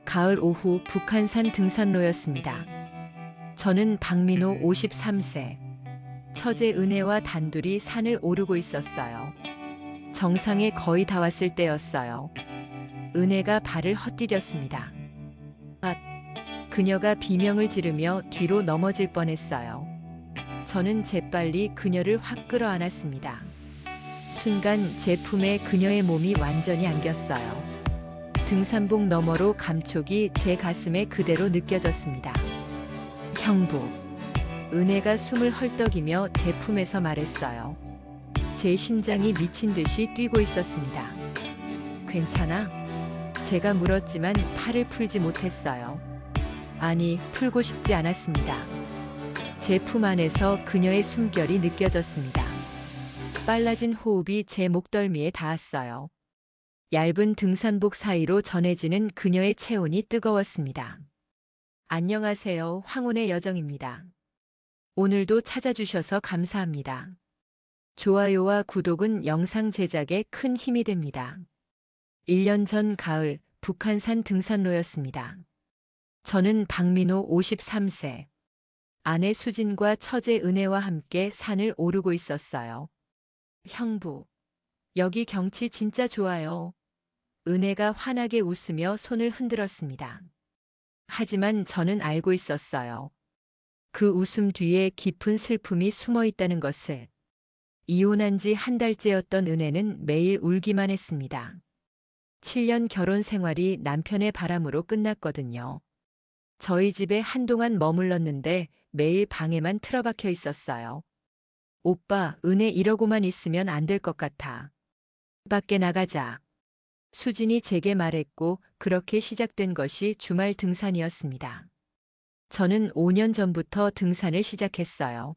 가을 오후 북한산 등산로였습니다. 저는 박민호 53세, 처제 은혜와 단둘이 산을 오르고 있었어요. 정상에 거의 다 왔을 때였어요. 은혜가 발을 헛디뎠습니다. 아, 그녀가 비명을 지르며 뒤로 넘어질 뻔했어요. 저는 재빨리 그녀를 확 끌어안았습니다. 순간 제 품에 그녀의 몸이 완전히 안겼어요. 등산복 너머로 감촉이 제 가슴에 그대로 느껴졌습니다. 형부. 은혜가 숨을 헐떡이며 제 품에서 말했어요. 제 심장이 미친 듯이 뛰고 있었습니다. 괜찮아? 제가 물었지만 팔을 풀지 못했어요. 아니, 풀고 싶지 않았습니다. 제 품 안에서 그녀의 숨결이 느껴졌습니다. 빨라진 호흡이 제 목덜미에 닿았어요. 얇은 등산복 사이로 전해지는 그녀의 체온이 뜨거웠습니다. 안녕하세요, 황혼의 여정입니다. 오늘도 찾아주셔서 감사합니다. 좋아요와 구독은 영상 제작에 큰 힘이 됩니다. 1년 전 가을 북한산 등산로였습니다. 저는 박민호 53세, 아내 수진과 처제 은혜와 함께 산을 오르고 있었어요. 형부, 여기 경치 진짜 좋아요. 은혜가 환하게 웃으며 손을 흔들었습니다. 하지만 저는 알고 있었어요. 그 웃음 뒤에 깊은 슬픔이 숨어 있다는 것을. 이혼한 지 한 달째였던 은혜는 매일 울기만 했습니다. 7년 결혼 생활이 남편의 바람으로 끝났거든요. 저희 집에 한동안 머물렀는데 매일 방에만 틀어박혀 있었어요. 오빠, 은혜 이러고만 있으면 안 될 것 같아. 밖에 나가자. 수진이 제게 말했고 그렇게 시작된 것이 주말 등산이었습니다. 저는 5년 전부터 등산을 시작했어요.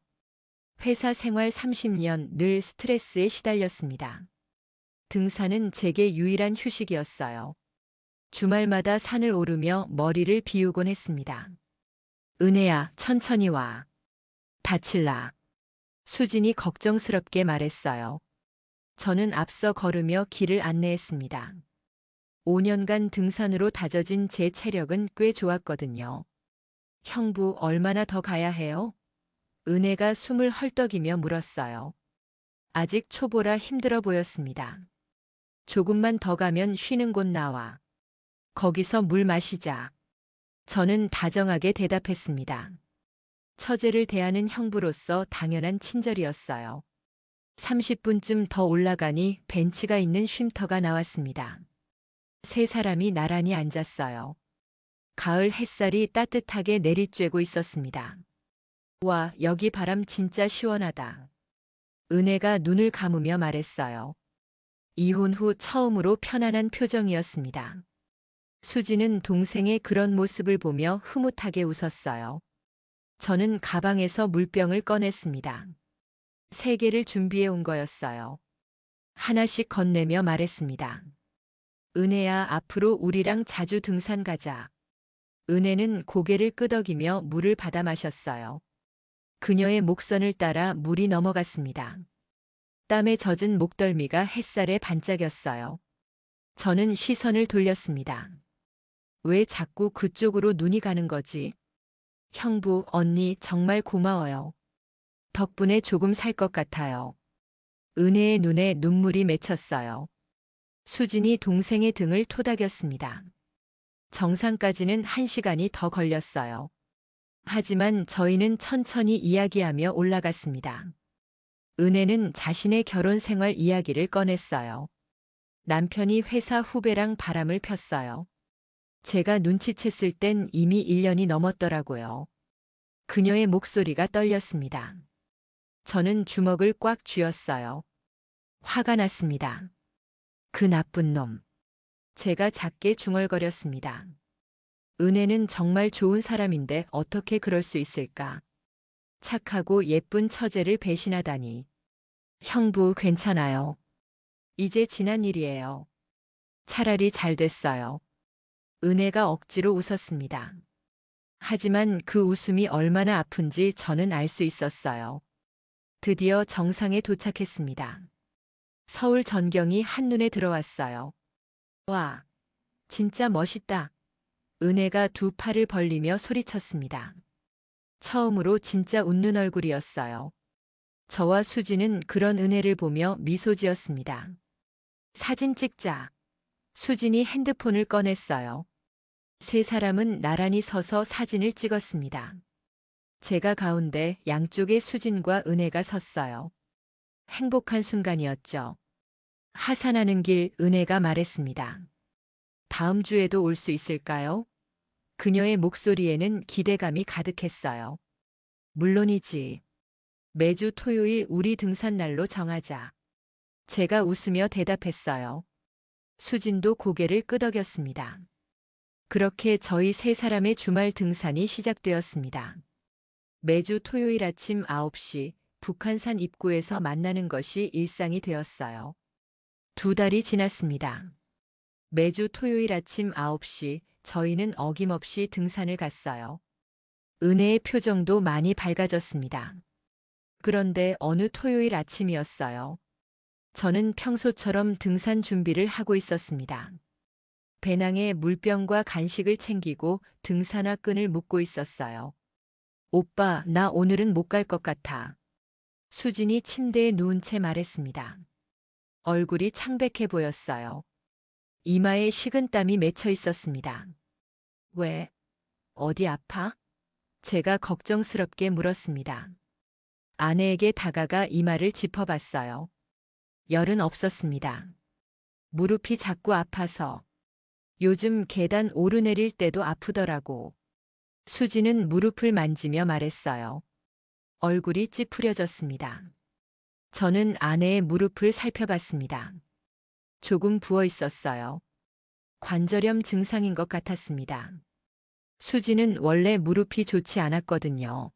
회사 생활 30년 늘 스트레스에 시달렸습니다. 등산은 제게 유일한 휴식이었어요. 주말마다 산을 오르며 머리를 비우곤 했습니다. 은혜야, 천천히 와. 다칠라. 수진이 걱정스럽게 말했어요. 저는 앞서 걸으며 길을 안내했습니다. 5년간 등산으로 다져진 제 체력은 꽤 좋았거든요. 형부, 얼마나 더 가야 해요? 은혜가 숨을 헐떡이며 물었어요. 아직 초보라 힘들어 보였습니다. 조금만 더 가면 쉬는 곳 나와. 거기서 물 마시자. 저는 다정하게 대답했습니다. 처제를 대하는 형부로서 당연한 친절이었어요. 30분쯤 더 올라가니 벤치가 있는 쉼터가 나왔습니다. 세 사람이 나란히 앉았어요. 가을 햇살이 따뜻하게 내리쬐고 있었습니다. 와, 여기 바람 진짜 시원하다. 은혜가 눈을 감으며 말했어요. 이혼 후 처음으로 편안한 표정이었습니다. 수지는 동생의 그런 모습을 보며 흐뭇하게 웃었어요. 저는 가방에서 물병을 꺼냈습니다. 3개를 준비해 온 거였어요. 하나씩 건네며 말했습니다. 은혜야, 앞으로 우리랑 자주 등산 가자. 은혜는 고개를 끄덕이며 물을 받아 마셨어요. 그녀의 목선을 따라 물이 넘어갔습니다. 땀에 젖은 목덜미가 햇살에 반짝였어요. 저는 시선을 돌렸습니다. 왜 자꾸 그쪽으로 눈이 가는 거지? 형부, 언니 정말 고마워요. 덕분에 조금 살 것 같아요. 은혜의 눈에 눈물이 맺혔어요. 수진이 동생의 등을 토닥였습니다. 정상까지는 1시간이 더 걸렸어요. 하지만 저희는 천천히 이야기하며 올라갔습니다. 은혜는 자신의 결혼 생활 이야기를 꺼냈어요. 남편이 회사 후배랑 바람을 폈어요. 제가 눈치챘을 땐 이미 1년이 넘었더라고요. 그녀의 목소리가 떨렸습니다. 저는 주먹을 꽉 쥐었어요. 화가 났습니다. 그 나쁜 놈. 제가 작게 중얼거렸습니다. 은혜는 정말 좋은 사람인데 어떻게 그럴 수 있을까? 착하고 예쁜 처제를 배신하다니. 형부, 괜찮아요. 이제 지난 일이에요. 차라리 잘 됐어요. 은혜가 억지로 웃었습니다. 하지만 그 웃음이 얼마나 아픈지 저는 알 수 있었어요. 드디어 정상에 도착했습니다. 서울 전경이 한눈에 들어왔어요. 와, 진짜 멋있다. 은혜가 두 팔을 벌리며 소리쳤습니다. 처음으로 진짜 웃는 얼굴이었어요. 저와 수지는 그런 은혜를 보며 미소 지었습니다. 사진 찍자. 수진이 핸드폰을 꺼냈어요. 세 사람은 나란히 서서 사진을 찍었습니다. 제가 가운데, 양쪽에 수진과 은혜가 섰어요. 행복한 순간이었죠. 하산하는 길, 은혜가 말했습니다. 다음 주에도 올 수 있을까요? 그녀의 목소리에는 기대감이 가득했어요. 물론이지. 매주 토요일 우리 등산날로 정하자. 제가 웃으며 대답했어요. 수진도 고개를 끄덕였습니다. 그렇게 저희 세 사람의 주말 등산이 시작되었습니다. 매주 토요일 아침 9시 북한산 입구에서 만나는 것이 일상이 되었어요. 두 달이 지났습니다. 매주 토요일 아침 9시 저희는 어김없이 등산을 갔어요. 은혜의 표정도 많이 밝아졌습니다. 그런데 어느 토요일 아침이었어요. 저는 평소처럼 등산 준비를 하고 있었습니다. 배낭에 물병과 간식을 챙기고 등산화 끈을 묶고 있었어요. 오빠, 나 오늘은 못 갈 것 같아. 수진이 침대에 누운 채 말했습니다. 얼굴이 창백해 보였어요. 이마에 식은땀이 맺혀 있었습니다. 왜? 어디 아파? 제가 걱정스럽게 물었습니다. 아내에게 다가가 이마를 짚어봤어요. 열은 없었습니다. 무릎이 자꾸 아파서. 요즘 계단 오르내릴 때도 아프더라고. 수지는 무릎을 만지며 말했어요. 얼굴이 찌푸려졌습니다. 저는 아내의 무릎을 살펴봤습니다. 조금 부어 있었어요. 관절염 증상인 것 같았습니다. 수지는 원래 무릎이 좋지 않았거든요.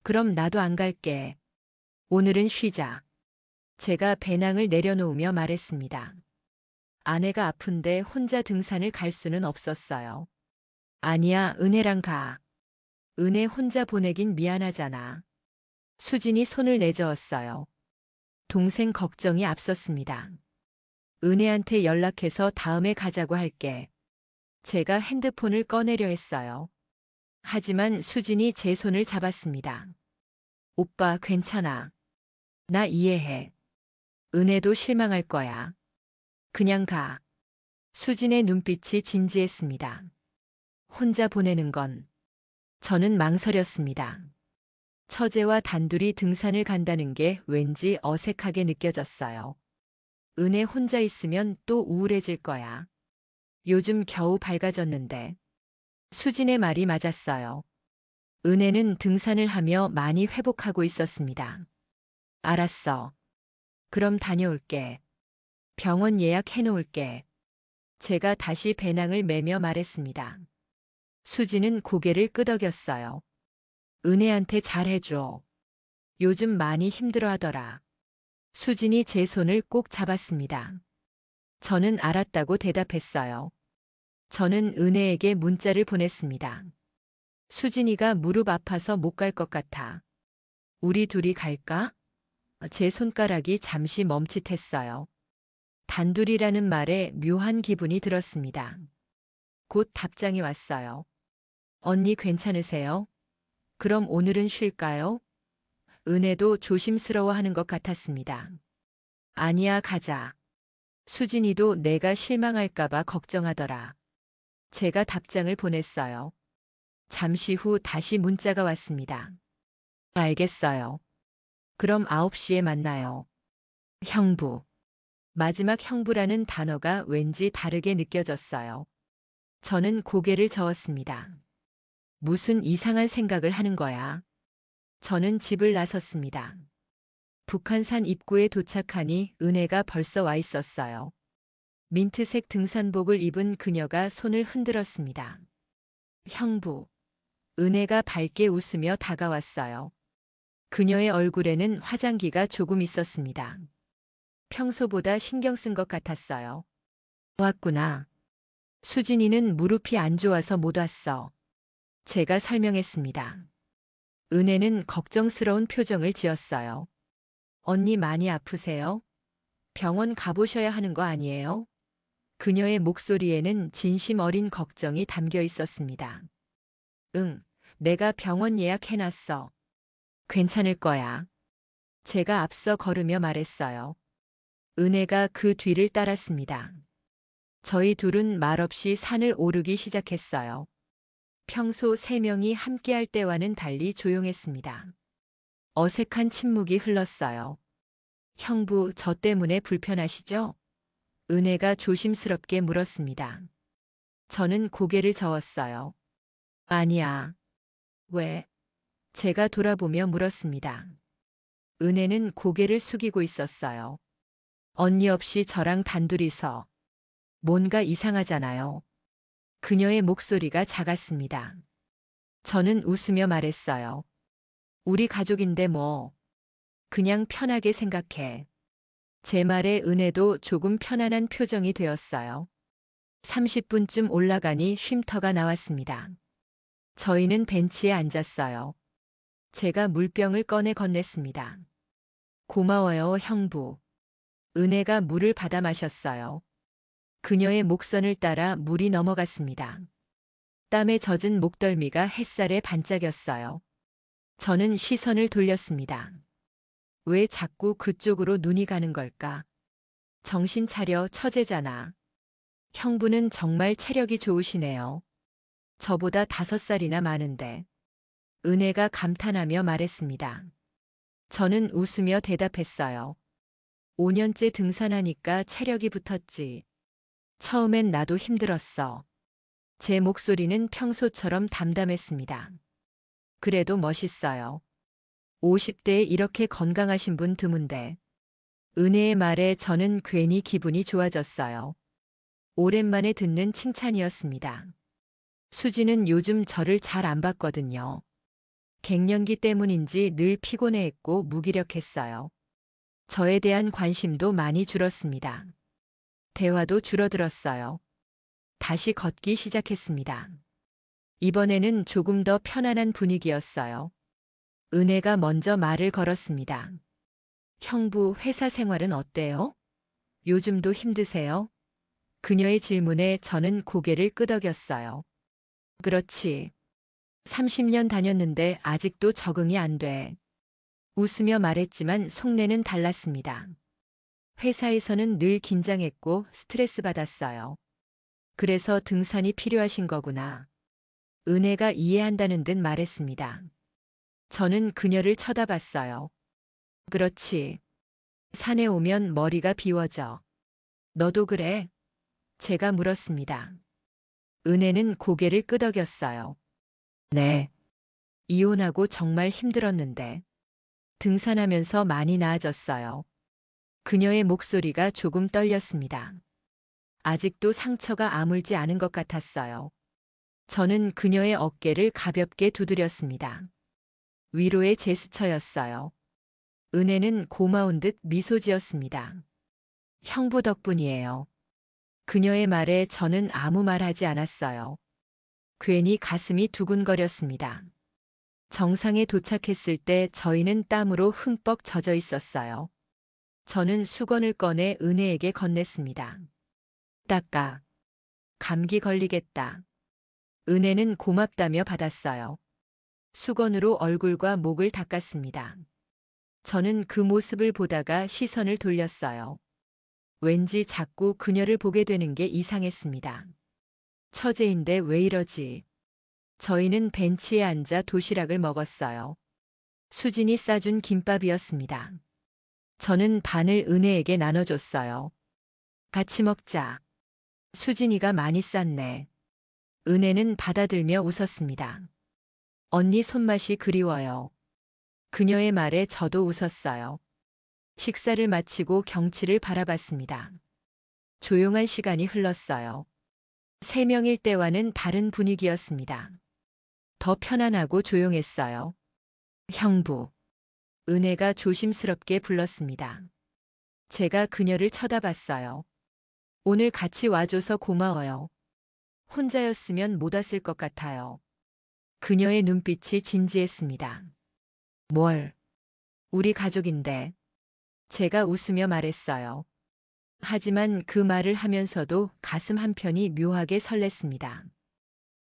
그럼 나도 안 갈게. 오늘은 쉬자. 제가 배낭을 내려놓으며 말했습니다. 아내가 아픈데 혼자 등산을 갈 수는 없었어요. 아니야, 은혜랑 가. 은혜 혼자 보내긴 미안하잖아. 수진이 손을 내저었어요. 동생 걱정이 앞섰습니다. 은혜한테 연락해서 다음에 가자고 할게. 제가 핸드폰을 꺼내려 했어요. 하지만 수진이 제 손을 잡았습니다. 오빠, 괜찮아. 나 이해해. 은혜도 실망할 거야. 그냥 가. 수진의 눈빛이 진지했습니다. 혼자 보내는 건. 저는 망설였습니다. 처제와 단둘이 등산을 간다는 게 왠지 어색하게 느껴졌어요. 은혜 혼자 있으면 또 우울해질 거야. 요즘 겨우 밝아졌는데. 수진의 말이 맞았어요. 은혜는 등산을 하며 많이 회복하고 있었습니다. 알았어. 그럼 다녀올게. 병원 예약해 놓을게. 제가 다시 배낭을 매며 말했습니다. 수지는 고개를 끄덕였어요. 은혜한테 잘해줘. 요즘 많이 힘들어하더라. 수진이 제 손을 꼭 잡았습니다. 저는 알았다고 대답했어요. 저는 은혜에게 문자를 보냈습니다. 수진이가 무릎 아파서 못 갈 것 같아. 우리 둘이 갈까? 제 손가락이 잠시 멈칫했어요. 단둘이라는 말에 묘한 기분이 들었습니다. 곧 답장이 왔어요. 언니 괜찮으세요? 그럼 오늘은 쉴까요? 은혜도 조심스러워하는 것 같았습니다. 아니야, 가자. 수진이도 내가 실망할까봐 걱정하더라. 제가 답장을 보냈어요. 잠시 후 다시 문자가 왔습니다. 알겠어요. 그럼 9시에 만나요. 형부. 마지막 형부라는 단어가 왠지 다르게 느껴졌어요. 저는 고개를 저었습니다. 무슨 이상한 생각을 하는 거야? 저는 집을 나섰습니다. 북한산 입구에 도착하니 은혜가 벌써 와 있었어요. 민트색 등산복을 입은 그녀가 손을 흔들었습니다. 형부. 은혜가 밝게 웃으며 다가왔어요. 그녀의 얼굴에는 화장기가 조금 있었습니다. 평소보다 신경 쓴 것 같았어요. 왔구나. 수진이는 무릎이 안 좋아서 못 왔어. 제가 설명했습니다. 은혜는 걱정스러운 표정을 지었어요. 언니 많이 아프세요? 병원 가보셔야 하는 거 아니에요? 그녀의 목소리에는 진심 어린 걱정이 담겨 있었습니다. 응, 내가 병원 예약해놨어. 괜찮을 거야. 제가 앞서 걸으며 말했어요. 은혜가 그 뒤를 따랐습니다. 저희 둘은 말없이 산을 오르기 시작했어요. 평소 세 명이 함께할 때와는 달리 조용했습니다. 어색한 침묵이 흘렀어요. 형부, 저 때문에 불편하시죠? 은혜가 조심스럽게 물었습니다. 저는 고개를 저었어요. 아니야. 왜? 제가 돌아보며 물었습니다. 은혜는 고개를 숙이고 있었어요. 언니 없이 저랑 단둘이서. 뭔가 이상하잖아요. 그녀의 목소리가 작았습니다. 저는 웃으며 말했어요. 우리 가족인데 뭐. 그냥 편하게 생각해. 제 말에 은혜도 조금 편안한 표정이 되었어요. 30분쯤 올라가니 쉼터가 나왔습니다. 저희는 벤치에 앉았어요. 제가 물병을 꺼내 건넸습니다. 고마워요, 형부. 은혜가 물을 받아 마셨어요. 그녀의 목선을 따라 물이 넘어갔습니다. 땀에 젖은 목덜미가 햇살에 반짝였어요. 저는 시선을 돌렸습니다. 왜 자꾸 그쪽으로 눈이 가는 걸까? 정신 차려, 처제잖아. 형부는 정말 체력이 좋으시네요. 저보다 5살이나 많은데. 은혜가 감탄하며 말했습니다. 저는 웃으며 대답했어요. 5년째 등산하니까 체력이 붙었지. 처음엔 나도 힘들었어. 제 목소리는 평소처럼 담담했습니다. 그래도 멋있어요. 50대에 이렇게 건강하신 분 드문데. 은혜의 말에 저는 괜히 기분이 좋아졌어요. 오랜만에 듣는 칭찬이었습니다. 수지는 요즘 저를 잘 안 봤거든요. 갱년기 때문인지 늘 피곤해했고 무기력했어요. 저에 대한 관심도 많이 줄었습니다. 대화도 줄어들었어요. 다시 걷기 시작했습니다. 이번에는 조금 더 편안한 분위기였어요. 은혜가 먼저 말을 걸었습니다. 형부, 회사 생활은 어때요? 요즘도 힘드세요? 그녀의 질문에 저는 고개를 끄덕였어요. 그렇지. 30년 다녔는데 아직도 적응이 안 돼. 웃으며 말했지만 속내는 달랐습니다. 회사에서는 늘 긴장했고 스트레스 받았어요. 그래서 등산이 필요하신 거구나. 은혜가 이해한다는 듯 말했습니다. 저는 그녀를 쳐다봤어요. 그렇지. 산에 오면 머리가 비워져. 너도 그래? 제가 물었습니다. 은혜는 고개를 끄덕였어요. 네. 이혼하고 정말 힘들었는데. 등산하면서 많이 나아졌어요. 그녀의 목소리가 조금 떨렸습니다. 아직도 상처가 아물지 않은 것 같았어요. 저는 그녀의 어깨를 가볍게 두드렸습니다. 위로의 제스처였어요. 은혜는 고마운 듯 미소 지었습니다. 형부 덕분이에요. 그녀의 말에 저는 아무 말 하지 않았어요. 괜히 가슴이 두근거렸습니다. 정상에 도착했을 때 저희는 땀으로 흠뻑 젖어 있었어요. 저는 수건을 꺼내 은혜에게 건넸습니다. 닦아. 감기 걸리겠다. 은혜는 고맙다며 받았어요. 수건으로 얼굴과 목을 닦았습니다. 저는 그 모습을 보다가 시선을 돌렸어요. 왠지 자꾸 그녀를 보게 되는 게 이상했습니다. 처제인데 왜 이러지? 저희는 벤치에 앉아 도시락을 먹었어요. 수진이 싸준 김밥이었습니다. 저는 반을 은혜에게 나눠줬어요. 같이 먹자. 수진이가 많이 쌌네. 은혜는 받아들며 웃었습니다. 언니 손맛이 그리워요. 그녀의 말에 저도 웃었어요. 식사를 마치고 경치를 바라봤습니다. 조용한 시간이 흘렀어요. 3명일 때와는 다른 분위기였습니다. 더 편안하고 조용했어요. 형부. 은혜가 조심스럽게 불렀습니다. 제가 그녀를 쳐다봤어요. 오늘 같이 와줘서 고마워요. 혼자였으면 못 왔을 것 같아요. 그녀의 눈빛이 진지했습니다. 뭘? 우리 가족인데. 제가 웃으며 말했어요. 하지만 그 말을 하면서도 가슴 한편이 묘하게 설렜습니다.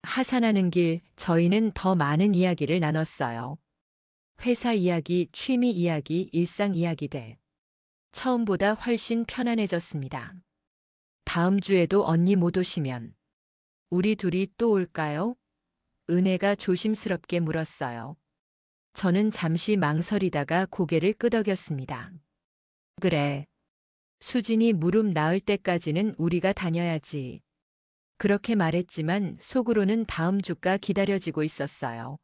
하산하는 길, 저희는 더 많은 이야기를 나눴어요. 회사 이야기, 취미 이야기, 일상 이야기들. 처음보다 훨씬 편안해졌습니다. 다음 주에도 언니 못 오시면 우리 둘이 또 올까요? 은혜가 조심스럽게 물었어요. 저는 잠시 망설이다가 고개를 끄덕였습니다. 그래. 수진이 무릎 나을 때까지는 우리가 다녀야지. 그렇게 말했지만 속으로는 다음 주가 기다려지고 있었어요.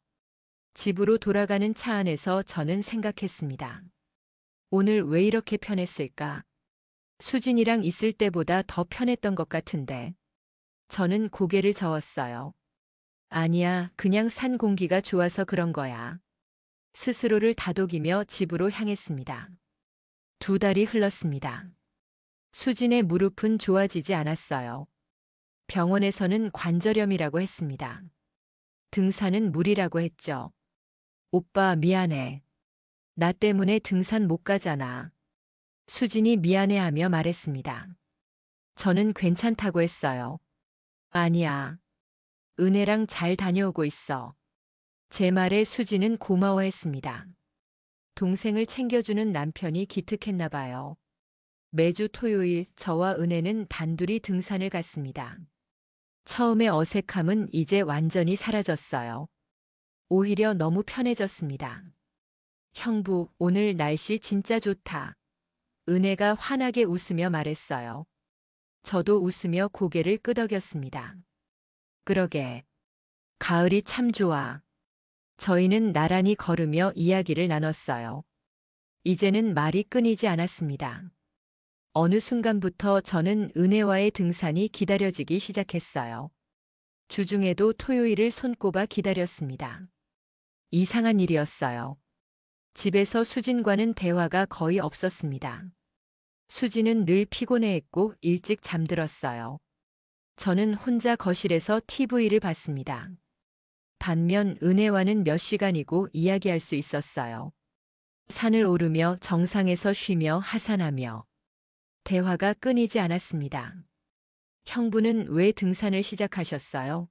집으로 돌아가는 차 안에서 저는 생각했습니다. 오늘 왜 이렇게 편했을까? 수진이랑 있을 때보다 더 편했던 것 같은데. 저는 고개를 저었어요. 아니야, 그냥 산 공기가 좋아서 그런 거야. 스스로를 다독이며 집으로 향했습니다. 2달이 흘렀습니다. 수진의 무릎은 좋아지지 않았어요. 병원에서는 관절염이라고 했습니다. 등산은 무리라고 했죠. 오빠 미안해. 나 때문에 등산 못 가잖아. 수진이 미안해하며 말했습니다. 저는 괜찮다고 했어요. 아니야. 은혜랑 잘 다녀오고 있어. 제 말에 수진은 고마워했습니다. 동생을 챙겨주는 남편이 기특했나 봐요. 매주 토요일 저와 은혜는 단둘이 등산을 갔습니다. 처음의 어색함은 이제 완전히 사라졌어요. 오히려 너무 편해졌습니다. 형부, 오늘 날씨 진짜 좋다. 은혜가 환하게 웃으며 말했어요. 저도 웃으며 고개를 끄덕였습니다. 그러게. 가을이 참 좋아. 저희는 나란히 걸으며 이야기를 나눴어요. 이제는 말이 끊이지 않았습니다. 어느 순간부터 저는 은혜와의 등산이 기다려지기 시작했어요. 주중에도 토요일을 손꼽아 기다렸습니다. 이상한 일이었어요. 집에서 수진과는 대화가 거의 없었습니다. 수진은 늘 피곤해했고 일찍 잠들었어요. 저는 혼자 거실에서 TV를 봤습니다. 반면 은혜와는 몇 시간이고 이야기할 수 있었어요. 산을 오르며 정상에서 쉬며 하산하며 대화가 끊이지 않았습니다. 형부는 왜 등산을 시작하셨어요?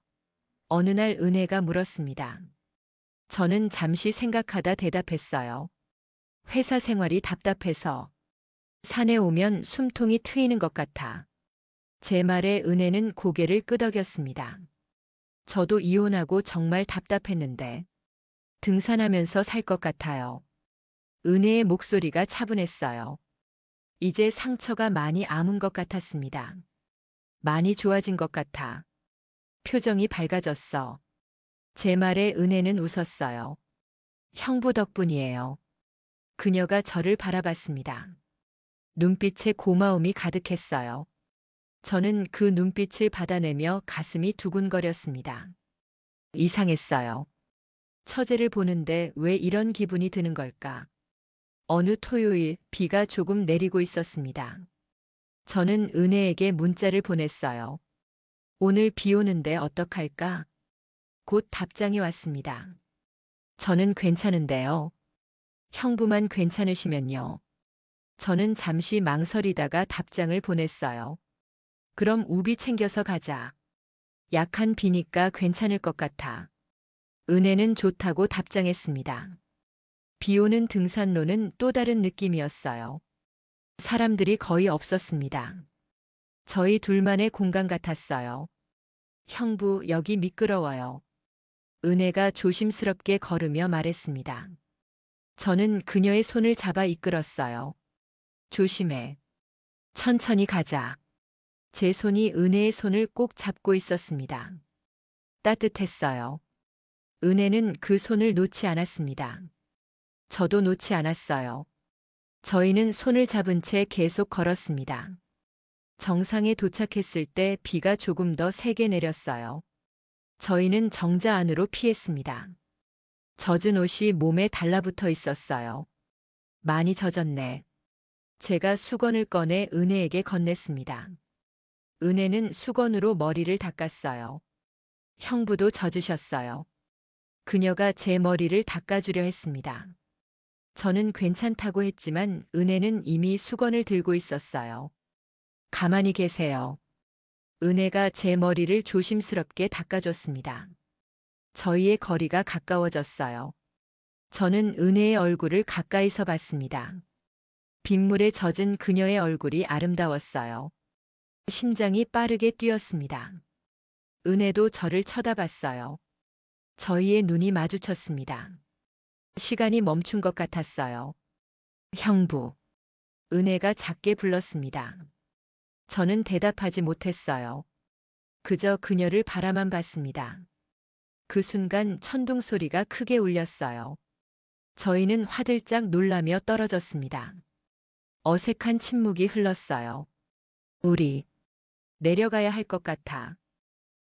어느 날 은혜가 물었습니다. 저는 잠시 생각하다 대답했어요. 회사 생활이 답답해서. 산에 오면 숨통이 트이는 것 같아. 제 말에 은혜는 고개를 끄덕였습니다. 저도 이혼하고 정말 답답했는데 등산하면서 살 것 같아요. 은혜의 목소리가 차분했어요. 이제 상처가 많이 아문 것 같았습니다. 많이 좋아진 것 같아. 표정이 밝아졌어. 제 말에 은혜는 웃었어요. 형부 덕분이에요. 그녀가 저를 바라봤습니다. 눈빛에 고마움이 가득했어요. 저는 그 눈빛을 받아내며 가슴이 두근거렸습니다. 이상했어요. 처제를 보는데 왜 이런 기분이 드는 걸까? 어느 토요일 비가 조금 내리고 있었습니다. 저는 은혜에게 문자를 보냈어요. 오늘 비 오는데 어떡할까? 곧 답장이 왔습니다. 저는 괜찮은데요. 형부만 괜찮으시면요. 저는 잠시 망설이다가 답장을 보냈어요. 그럼 우비 챙겨서 가자. 약한 비니까 괜찮을 것 같아. 은혜는 좋다고 답장했습니다. 비 오는 등산로는 또 다른 느낌이었어요. 사람들이 거의 없었습니다. 저희 둘만의 공간 같았어요. 형부, 여기 미끄러워요. 은혜가 조심스럽게 걸으며 말했습니다. 저는 그녀의 손을 잡아 이끌었어요. 조심해. 천천히 가자. 제 손이 은혜의 손을 꼭 잡고 있었습니다. 따뜻했어요. 은혜는 그 손을 놓지 않았습니다. 저도 놓지 않았어요. 저희는 손을 잡은 채 계속 걸었습니다. 정상에 도착했을 때 비가 조금 더 세게 내렸어요. 저희는 정자 안으로 피했습니다. 젖은 옷이 몸에 달라붙어 있었어요. 많이 젖었네. 제가 수건을 꺼내 은혜에게 건넸습니다. 은혜는 수건으로 머리를 닦았어요. 형부도 젖으셨어요. 그녀가 제 머리를 닦아주려 했습니다. 저는 괜찮다고 했지만 은혜는 이미 수건을 들고 있었어요. 가만히 계세요. 은혜가 제 머리를 조심스럽게 닦아줬습니다. 저희의 거리가 가까워졌어요. 저는 은혜의 얼굴을 가까이서 봤습니다. 빗물에 젖은 그녀의 얼굴이 아름다웠어요. 심장이 빠르게 뛰었습니다. 은혜도 저를 쳐다봤어요. 저희의 눈이 마주쳤습니다. 시간이 멈춘 것 같았어요. 형부. 은혜가 작게 불렀습니다. 저는 대답하지 못했어요. 그저 그녀를 바라만 봤습니다. 그 순간 천둥 소리가 크게 울렸어요. 저희는 화들짝 놀라며 떨어졌습니다. 어색한 침묵이 흘렀어요. 우리 내려가야 할 것 같아.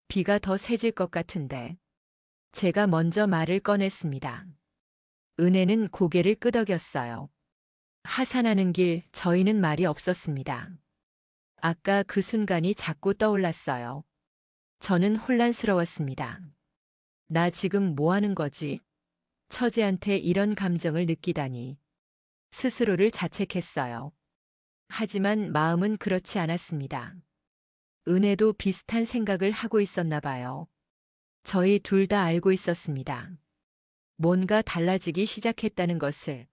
비가 더 세질 것 같은데. 제가 먼저 말을 꺼냈습니다. 은혜는 고개를 끄덕였어요. 하산하는 길 저희는 말이 없었습니다. 아까 그 순간이 자꾸 떠올랐어요. 저는 혼란스러웠습니다. 나 지금 뭐 하는 거지? 처제한테 이런 감정을 느끼다니. 스스로를 자책했어요. 하지만 마음은 그렇지 않았습니다. 은혜도 비슷한 생각을 하고 있었나 봐요. 저희 둘 다 알고 있었습니다. 뭔가 달라지기 시작했다는 것을.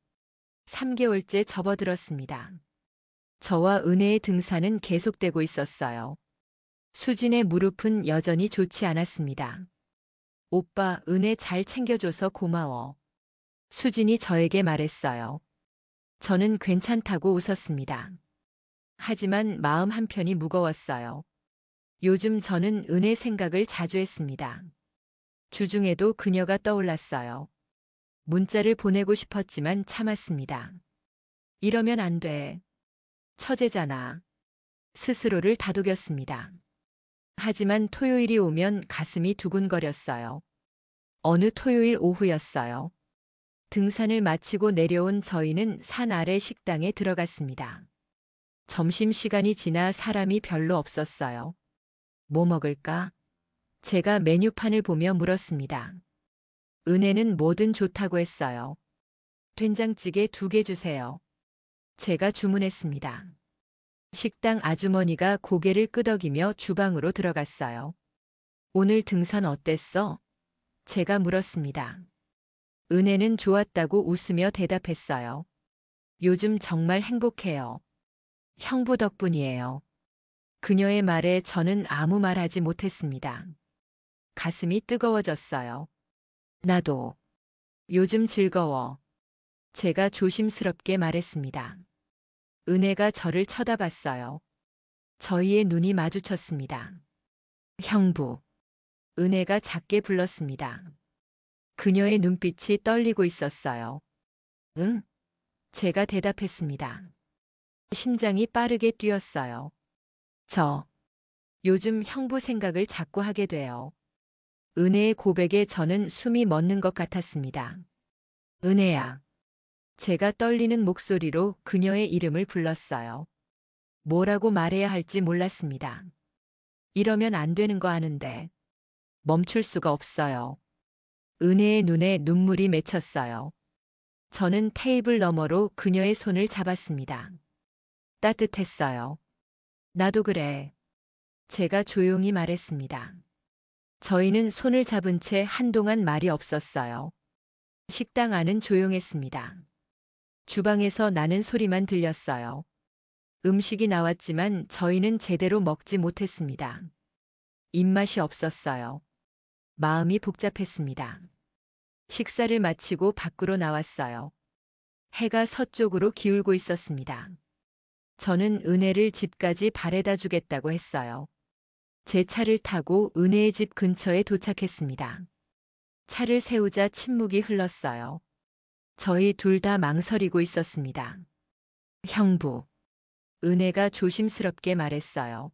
3개월째 접어들었습니다. 저와 은혜의 등산은 계속되고 있었어요. 수진의 무릎은 여전히 좋지 않았습니다. 오빠, 은혜 잘 챙겨줘서 고마워. 수진이 저에게 말했어요. 저는 괜찮다고 웃었습니다. 하지만 마음 한편이 무거웠어요. 요즘 저는 은혜 생각을 자주 했습니다. 주중에도 그녀가 떠올랐어요. 문자를 보내고 싶었지만 참았습니다. 이러면 안 돼. 처제잖아. 스스로를 다독였습니다. 하지만 토요일이 오면 가슴이 두근거렸어요. 어느 토요일 오후였어요. 등산을 마치고 내려온 저희는 산 아래 식당에 들어갔습니다. 점심시간이 지나 사람이 별로 없었어요. 뭐 먹을까? 제가 메뉴판을 보며 물었습니다. 은혜는 뭐든 좋다고 했어요. 된장찌개 2개 주세요. 제가 주문했습니다. 식당 아주머니가 고개를 끄덕이며 주방으로 들어갔어요. 오늘 등산 어땠어? 제가 물었습니다. 은혜는 좋았다고 웃으며 대답했어요. 요즘 정말 행복해요. 형부 덕분이에요. 그녀의 말에 저는 아무 말 하지 못했습니다. 가슴이 뜨거워졌어요. 나도. 요즘 즐거워. 제가 조심스럽게 말했습니다. 은혜가 저를 쳐다봤어요. 저희의 눈이 마주쳤습니다. 형부. 은혜가 작게 불렀습니다. 그녀의 눈빛이 떨리고 있었어요. 응? 제가 대답했습니다. 심장이 빠르게 뛰었어요. 요즘 형부 생각을 자꾸 하게 돼요. 은혜의 고백에 저는 숨이 멎는 것 같았습니다. 은혜야. 제가 떨리는 목소리로 그녀의 이름을 불렀어요. 뭐라고 말해야 할지 몰랐습니다. 이러면 안 되는 거 아는데. 멈출 수가 없어요. 은혜의 눈에 눈물이 맺혔어요. 저는 테이블 너머로 그녀의 손을 잡았습니다. 따뜻했어요. 나도 그래. 제가 조용히 말했습니다. 저희는 손을 잡은 채 한동안 말이 없었어요. 식당 안은 조용했습니다. 주방에서 나는 소리만 들렸어요. 음식이 나왔지만 저희는 제대로 먹지 못했습니다. 입맛이 없었어요. 마음이 복잡했습니다. 식사를 마치고 밖으로 나왔어요. 해가 서쪽으로 기울고 있었습니다. 저는 은혜를 집까지 바래다 주겠다고 했어요. 제 차를 타고 은혜의 집 근처에 도착했습니다. 차를 세우자 침묵이 흘렀어요. 저희 둘 다 망설이고 있었습니다. 형부. 은혜가 조심스럽게 말했어요.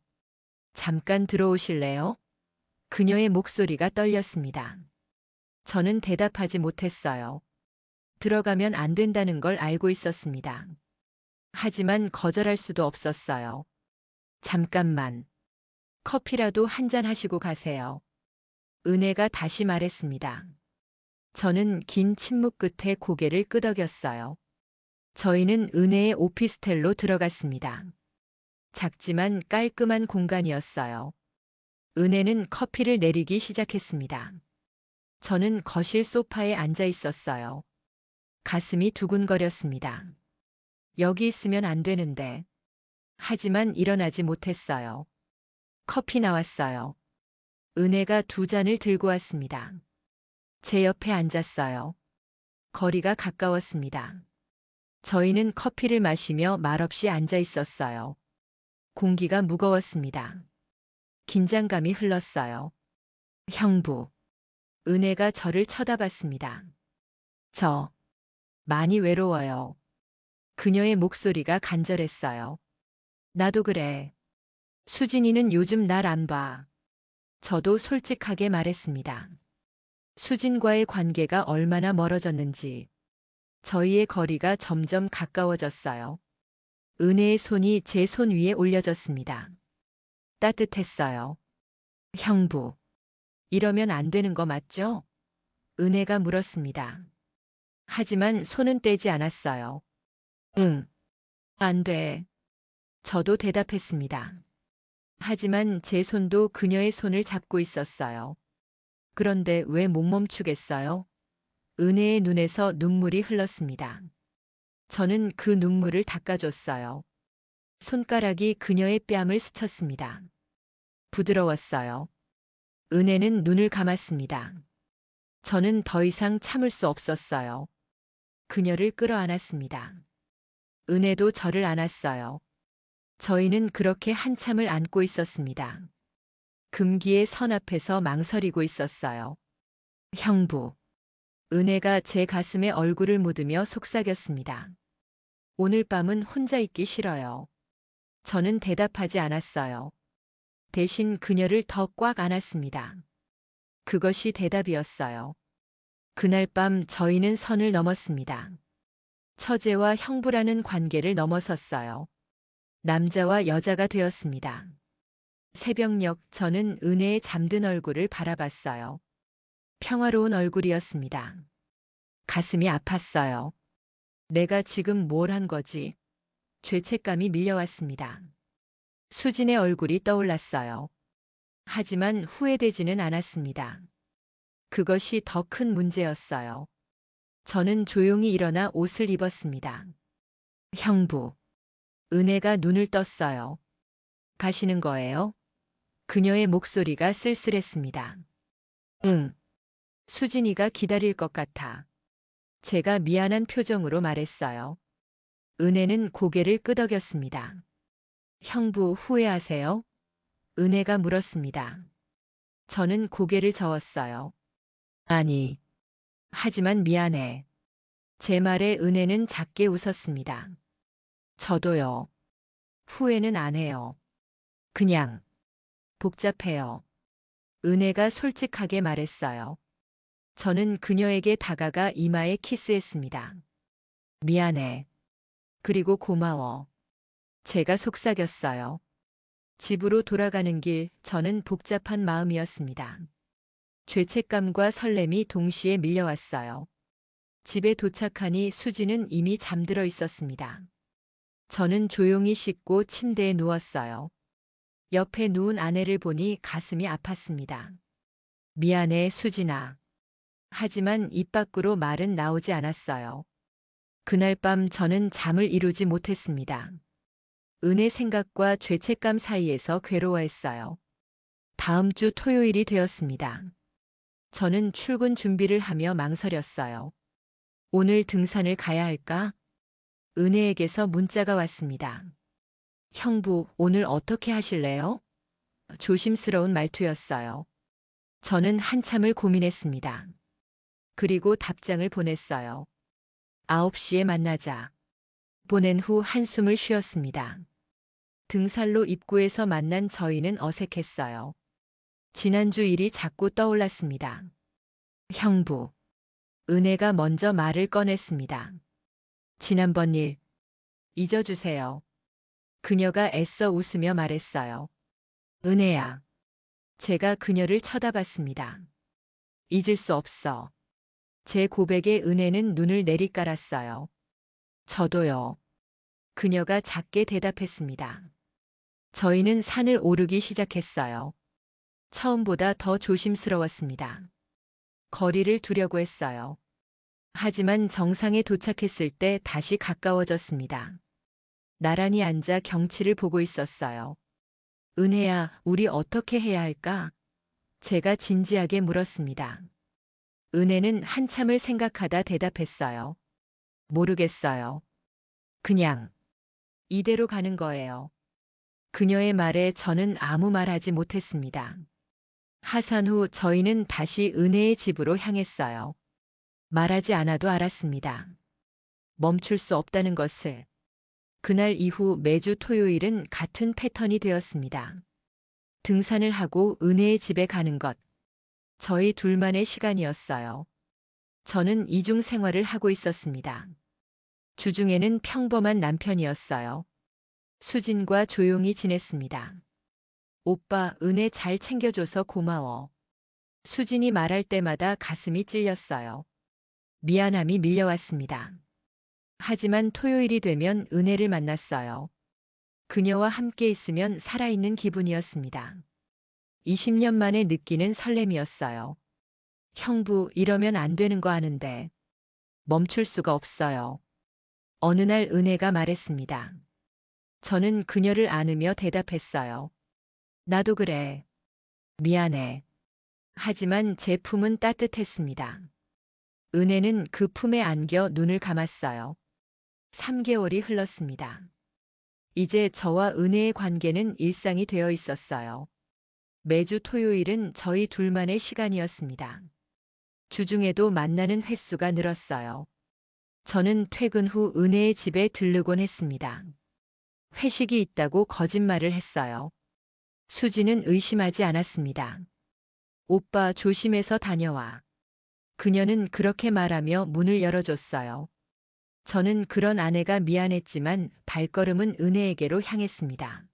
잠깐 들어오실래요? 그녀의 목소리가 떨렸습니다. 저는 대답하지 못했어요. 들어가면 안 된다는 걸 알고 있었습니다. 하지만 거절할 수도 없었어요. 잠깐만. 커피라도 한잔 하시고 가세요. 은혜가 다시 말했습니다. 저는 긴 침묵 끝에 고개를 끄덕였어요. 저희는 은혜의 오피스텔로 들어갔습니다. 작지만 깔끔한 공간이었어요. 은혜는 커피를 내리기 시작했습니다. 저는 거실 소파에 앉아 있었어요. 가슴이 두근거렸습니다. 여기 있으면 안 되는데. 하지만 일어나지 못했어요. 커피 나왔어요. 은혜가 2잔을 들고 왔습니다. 제 옆에 앉았어요. 거리가 가까웠습니다. 저희는 커피를 마시며 말없이 앉아 있었어요. 공기가 무거웠습니다. 긴장감이 흘렀어요. 형부. 은혜가 저를 쳐다봤습니다. 저 많이 외로워요. 그녀의 목소리가 간절했어요. 나도 그래. 수진이는 요즘 날 안 봐. 저도 솔직하게 말했습니다. 수진과의 관계가 얼마나 멀어졌는지. 저희의 거리가 점점 가까워졌어요. 은혜의 손이 제 손 위에 올려졌습니다. 따뜻했어요. 형부. 이러면 안 되는 거 맞죠? 은혜가 물었습니다. 하지만 손은 떼지 않았어요. 응. 안 돼. 저도 대답했습니다. 하지만 제 손도 그녀의 손을 잡고 있었어요. 그런데 왜 못 멈추겠어요? 은혜의 눈에서 눈물이 흘렀습니다. 저는 그 눈물을 닦아줬어요. 손가락이 그녀의 뺨을 스쳤습니다. 부드러웠어요. 은혜는 눈을 감았습니다. 저는 더 이상 참을 수 없었어요. 그녀를 끌어안았습니다. 은혜도 저를 안았어요. 저희는 그렇게 한참을 안고 있었습니다. 금기의 선 앞에서 망설이고 있었어요. 형부. 은혜가 제 가슴에 얼굴을 묻으며 속삭였습니다. 오늘 밤은 혼자 있기 싫어요. 저는 대답하지 않았어요. 대신 그녀를 더 꽉 안았습니다. 그것이 대답이었어요. 그날 밤 저희는 선을 넘었습니다. 처제와 형부라는 관계를 넘어섰어요. 남자와 여자가 되었습니다. 새벽녘 저는 은혜의 잠든 얼굴을 바라봤어요. 평화로운 얼굴이었습니다. 가슴이 아팠어요. 내가 지금 뭘 한 거지? 죄책감이 밀려왔습니다. 수진의 얼굴이 떠올랐어요. 하지만 후회되지는 않았습니다. 그것이 더 큰 문제였어요. 저는 조용히 일어나 옷을 입었습니다. 형부. 은혜가 눈을 떴어요. 가시는 거예요? 그녀의 목소리가 쓸쓸했습니다. 응. 수진이가 기다릴 것 같아. 제가 미안한 표정으로 말했어요. 은혜는 고개를 끄덕였습니다. 형부 후회하세요? 은혜가 물었습니다. 저는 고개를 저었어요. 아니. 하지만 미안해. 제 말에 은혜는 작게 웃었습니다. 저도요. 후회는 안 해요. 그냥 복잡해요. 은혜가 솔직하게 말했어요. 저는 그녀에게 다가가 이마에 키스했습니다. 미안해. 그리고 고마워. 제가 속삭였어요. 집으로 돌아가는 길 저는 복잡한 마음이었습니다. 죄책감과 설렘이 동시에 밀려왔어요. 집에 도착하니 수지는 이미 잠들어 있었습니다. 저는 조용히 씻고 침대에 누웠어요. 옆에 누운 아내를 보니 가슴이 아팠습니다. 미안해, 수진아. 하지만 입 밖으로 말은 나오지 않았어요. 그날 밤 저는 잠을 이루지 못했습니다. 은혜 생각과 죄책감 사이에서 괴로워했어요. 다음 주 토요일이 되었습니다. 저는 출근 준비를 하며 망설였어요. 오늘 등산을 가야 할까? 은혜에게서 문자가 왔습니다. 형부, 오늘 어떻게 하실래요? 조심스러운 말투였어요. 저는 한참을 고민했습니다. 그리고 답장을 보냈어요. 9시에 만나자. 보낸 후 한숨을 쉬었습니다. 등산로 입구에서 만난 저희는 어색했어요. 지난주 일이 자꾸 떠올랐습니다. 형부. 은혜가 먼저 말을 꺼냈습니다. 지난번 일 잊어주세요. 그녀가 애써 웃으며 말했어요. 은혜야. 제가 그녀를 쳐다봤습니다. 잊을 수 없어. 제 고백에 은혜는 눈을 내리깔았어요. 저도요. 그녀가 작게 대답했습니다. 저희는 산을 오르기 시작했어요. 처음보다 더 조심스러웠습니다. 거리를 두려고 했어요. 하지만 정상에 도착했을 때 다시 가까워졌습니다. 나란히 앉아 경치를 보고 있었어요. 은혜야, 우리 어떻게 해야 할까? 제가 진지하게 물었습니다. 은혜는 한참을 생각하다 대답했어요. 모르겠어요. 그냥 이대로 가는 거예요. 그녀의 말에 저는 아무 말 하지 못했습니다. 하산 후 저희는 다시 은혜의 집으로 향했어요. 말하지 않아도 알았습니다. 멈출 수 없다는 것을. 그날 이후 매주 토요일은 같은 패턴이 되었습니다. 등산을 하고 은혜의 집에 가는 것. 저희 둘만의 시간이었어요. 저는 이중 생활을 하고 있었습니다. 주중에는 평범한 남편이었어요. 수진과 조용히 지냈습니다. 오빠, 은혜 잘 챙겨줘서 고마워. 수진이 말할 때마다 가슴이 찔렸어요. 미안함이 밀려왔습니다. 하지만 토요일이 되면 은혜를 만났어요. 그녀와 함께 있으면 살아있는 기분이었습니다. 20년 만에 느끼는 설렘이었어요. 형부, 이러면 안 되는 거 아는데. 멈출 수가 없어요. 어느 날 은혜가 말했습니다. 저는 그녀를 안으며 대답했어요. 나도 그래. 미안해. 하지만 제 품은 따뜻했습니다. 은혜는 그 품에 안겨 눈을 감았어요. 3개월이 흘렀습니다. 이제 저와 은혜의 관계는 일상이 되어 있었어요. 매주 토요일은 저희 둘만의 시간이었습니다. 주중에도 만나는 횟수가 늘었어요. 저는 퇴근 후 은혜의 집에 들르곤 했습니다. 회식이 있다고 거짓말을 했어요. 수지는 의심하지 않았습니다. 오빠 조심해서 다녀와. 그녀는 그렇게 말하며 문을 열어줬어요. 저는 그런 아내가 미안했지만 발걸음은 은혜에게로 향했습니다.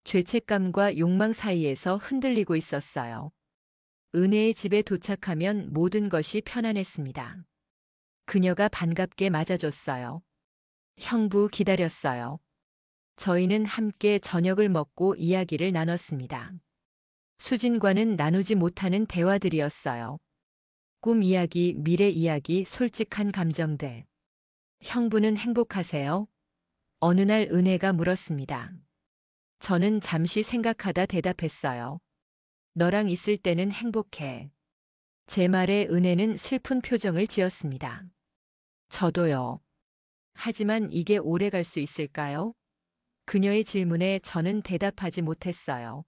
죄책감과 욕망 사이에서 흔들리고 있었어요. 은혜의 집에 도착하면 모든 것이 편안했습니다. 그녀가 반갑게 맞아줬어요. 형부 기다렸어요. 저희는 함께 저녁을 먹고 이야기를 나눴습니다. 수진과는 나누지 못하는 대화들이었어요. 꿈 이야기, 미래 이야기, 솔직한 감정들. 형부는 행복하세요? 어느 날 은혜가 물었습니다. 저는 잠시 생각하다 대답했어요. 너랑 있을 때는 행복해. 제 말에 은혜는 슬픈 표정을 지었습니다. 저도요. 하지만 이게 오래 갈 수 있을까요? 그녀의 질문에 저는 대답하지 못했어요.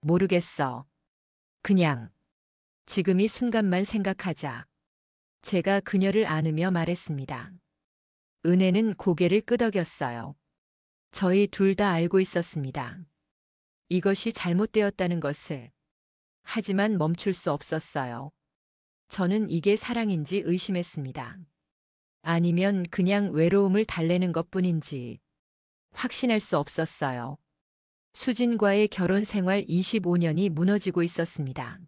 모르겠어. 그냥 지금 이 순간만 생각하자. 제가 그녀를 안으며 말했습니다. 은혜는 고개를 끄덕였어요. 저희 둘 다 알고 있었습니다. 이것이 잘못되었다는 것을. 하지만 멈출 수 없었어요. 저는 이게 사랑인지 의심했습니다. 아니면 그냥 외로움을 달래는 것뿐인지 확신할 수 없었어요. 수진과의 결혼 생활 25년이 무너지고 있었습니다.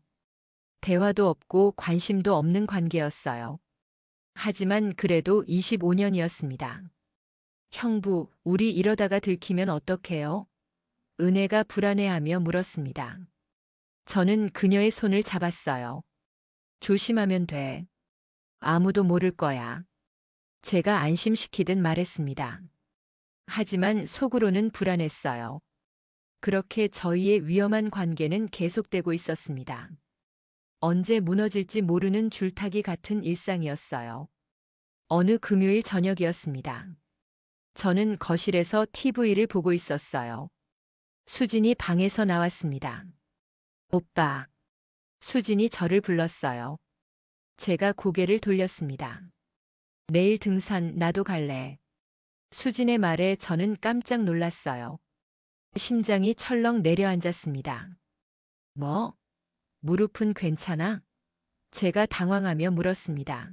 대화도 없고 관심도 없는 관계였어요. 하지만 그래도 25년이었습니다. 형부, 우리 이러다가 들키면 어떡해요? 은혜가 불안해하며 물었습니다. 저는 그녀의 손을 잡았어요. 조심하면 돼. 아무도 모를 거야. 제가 안심시키듯 말했습니다. 하지만 속으로는 불안했어요. 그렇게 저희의 위험한 관계는 계속되고 있었습니다. 언제 무너질지 모르는 줄타기 같은 일상이었어요. 어느 금요일 저녁이었습니다. 저는 거실에서 TV를 보고 있었어요. 수진이 방에서 나왔습니다. 오빠. 수진이 저를 불렀어요. 제가 고개를 돌렸습니다. 내일 등산 나도 갈래. 수진의 말에 저는 깜짝 놀랐어요. 심장이 철렁 내려앉았습니다. 뭐? 무릎은 괜찮아? 제가 당황하며 물었습니다.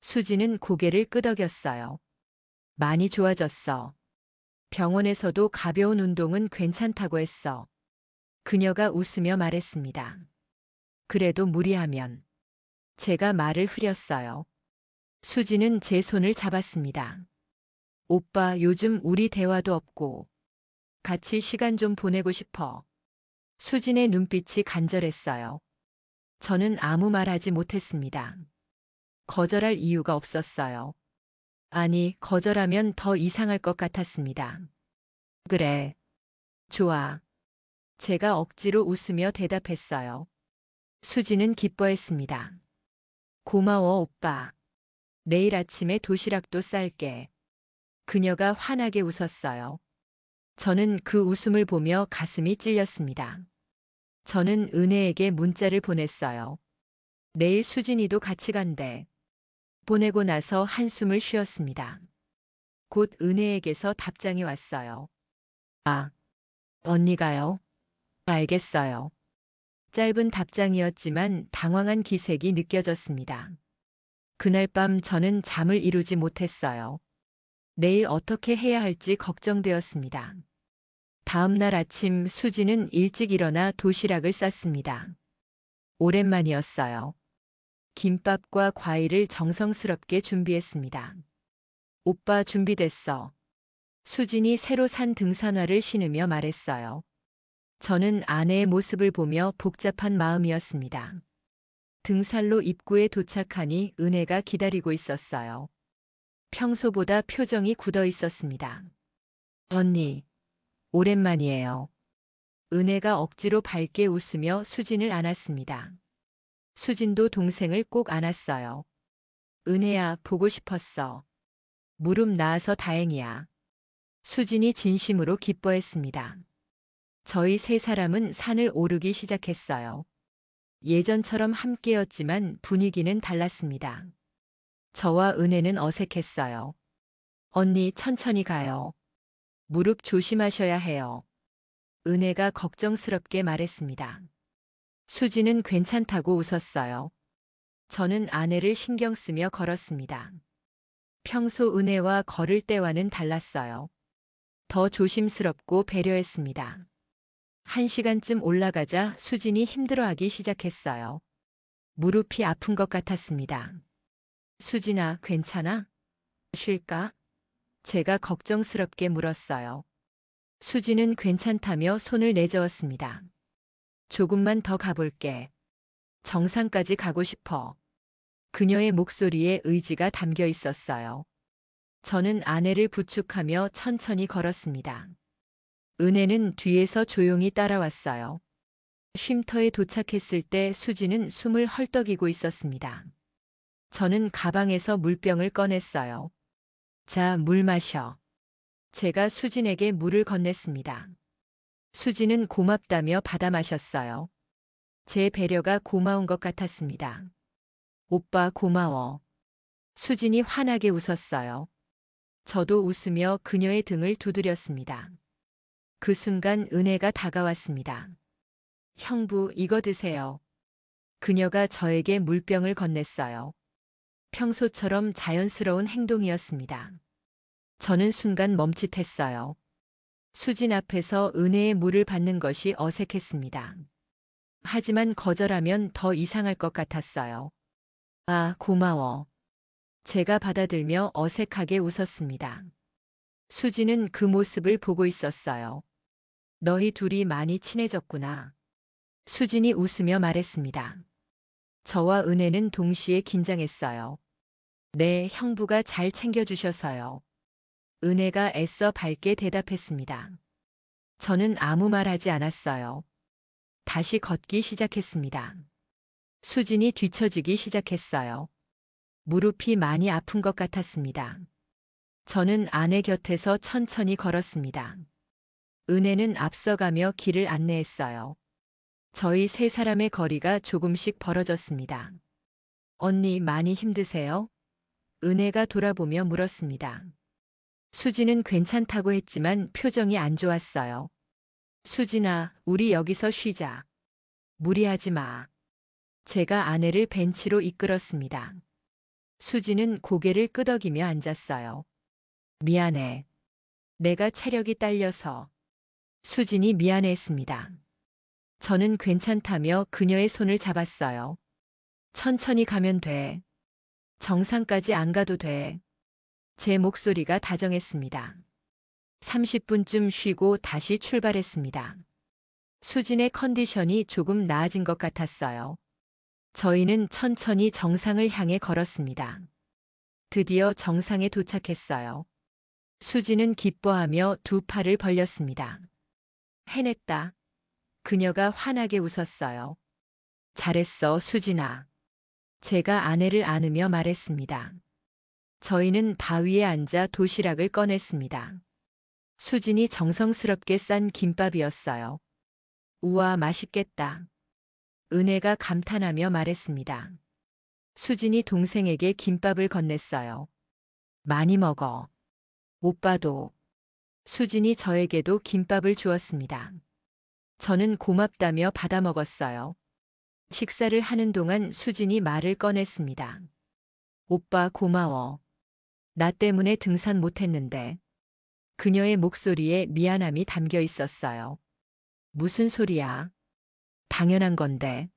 수진은 고개를 끄덕였어요. 많이 좋아졌어. 병원에서도 가벼운 운동은 괜찮다고 했어. 그녀가 웃으며 말했습니다. 그래도 무리하면. 제가 말을 흐렸어요. 수진은 제 손을 잡았습니다. 오빠, 요즘 우리 대화도 없고 같이 시간 좀 보내고 싶어. 수진의 눈빛이 간절했어요. 저는 아무 말 하지 못했습니다. 거절할 이유가 없었어요. 아니, 거절하면 더 이상할 것 같았습니다. 그래. 좋아. 제가 억지로 웃으며 대답했어요. 수지는 기뻐했습니다. 고마워, 오빠. 내일 아침에 도시락도 쌀게. 그녀가 환하게 웃었어요. 저는 그 웃음을 보며 가슴이 찔렸습니다. 저는 은혜에게 문자를 보냈어요. 내일 수진이도 같이 간대. 보내고 나서 한숨을 쉬었습니다. 곧 은혜에게서 답장이 왔어요. 아, 언니가요? 알겠어요. 짧은 답장이었지만 당황한 기색이 느껴졌습니다. 그날 밤 저는 잠을 이루지 못했어요. 내일 어떻게 해야 할지 걱정되었습니다. 다음 날 아침 수지는 일찍 일어나 도시락을 쌌습니다. 오랜만이었어요. 김밥과 과일을 정성스럽게 준비했습니다. 오빠 준비됐어. 수진이 새로 산 등산화를 신으며 말했어요. 저는 아내의 모습을 보며 복잡한 마음이었습니다. 등산로 입구에 도착하니 은혜가 기다리고 있었어요. 평소보다 표정이 굳어 있었습니다. 언니, 오랜만이에요. 은혜가 억지로 밝게 웃으며 수진을 안았습니다. 수진도 동생을 꼭 안았어요. 은혜야, 보고 싶었어. 무릎 나아서 다행이야. 수진이 진심으로 기뻐했습니다. 저희 세 사람은 산을 오르기 시작했어요. 예전처럼 함께였지만 분위기는 달랐습니다. 저와 은혜는 어색했어요. 언니, 천천히 가요. 무릎 조심하셔야 해요. 은혜가 걱정스럽게 말했습니다. 수지는 괜찮다고 웃었어요. 저는 아내를 신경 쓰며 걸었습니다. 평소 은혜와 걸을 때와는 달랐어요. 더 조심스럽고 배려했습니다. 1시간쯤 올라가자 수진이 힘들어하기 시작했어요. 무릎이 아픈 것 같았습니다. 수진아, 괜찮아? 쉴까? 제가 걱정스럽게 물었어요. 수지는 괜찮다며 손을 내저었습니다. 조금만 더 가볼게. 정상까지 가고 싶어. 그녀의 목소리에 의지가 담겨 있었어요. 저는 아내를 부축하며 천천히 걸었습니다. 은혜는 뒤에서 조용히 따라왔어요. 쉼터에 도착했을 때 수지는 숨을 헐떡이고 있었습니다. 저는 가방에서 물병을 꺼냈어요. 자, 물 마셔. 제가 수진에게 물을 건넸습니다. 수진은 고맙다며 받아 마셨어요. 제 배려가 고마운 것 같았습니다. 오빠 고마워. 수진이 환하게 웃었어요. 저도 웃으며 그녀의 등을 두드렸습니다. 그 순간 은혜가 다가왔습니다. 형부, 이거 드세요. 그녀가 저에게 물병을 건넸어요. 평소처럼 자연스러운 행동이었습니다. 저는 순간 멈칫했어요. 수진 앞에서 은혜의 물을 받는 것이 어색했습니다. 하지만 거절하면 더 이상할 것 같았어요. 아, 고마워. 제가 받아들며 어색하게 웃었습니다. 수지는 그 모습을 보고 있었어요. 너희 둘이 많이 친해졌구나. 수진이 웃으며 말했습니다. 저와 은혜는 동시에 긴장했어요. 네, 형부가 잘 챙겨주셔서요. 은혜가 애써 밝게 대답했습니다. 저는 아무 말 하지 않았어요. 다시 걷기 시작했습니다. 수진이 뒤처지기 시작했어요. 무릎이 많이 아픈 것 같았습니다. 저는 아내 곁에서 천천히 걸었습니다. 은혜는 앞서가며 길을 안내했어요. 저희 세 사람의 거리가 조금씩 벌어졌습니다. 언니, 많이 힘드세요? 은혜가 돌아보며 물었습니다. 수지는 괜찮다고 했지만 표정이 안 좋았어요. 수진아, 우리 여기서 쉬자. 무리하지 마. 제가 아내를 벤치로 이끌었습니다. 수지는 고개를 끄덕이며 앉았어요. 미안해. 내가 체력이 딸려서. 수진이 미안해했습니다. 저는 괜찮다며 그녀의 손을 잡았어요. 천천히 가면 돼. 정상까지 안 가도 돼. 제 목소리가 다정했습니다. 30분쯤 쉬고 다시 출발했습니다. 수진의 컨디션이 조금 나아진 것 같았어요. 저희는 천천히 정상을 향해 걸었습니다. 드디어 정상에 도착했어요. 수진은 기뻐하며 두 팔을 벌렸습니다. 해냈다. 그녀가 환하게 웃었어요. 잘했어, 수진아. 제가 아내를 안으며 말했습니다. 저희는 바위에 앉아 도시락을 꺼냈습니다. 수진이 정성스럽게 싼 김밥이었어요. 우와, 맛있겠다. 은혜가 감탄하며 말했습니다. 수진이 동생에게 김밥을 건넸어요. 많이 먹어. 오빠도. 수진이 저에게도 김밥을 주었습니다. 저는 고맙다며 받아 먹었어요. 식사를 하는 동안 수진이 말을 꺼냈습니다. 오빠 고마워. 나 때문에 등산 못했는데. 그녀의 목소리에 미안함이 담겨 있었어요. 무슨 소리야? 당연한 건데.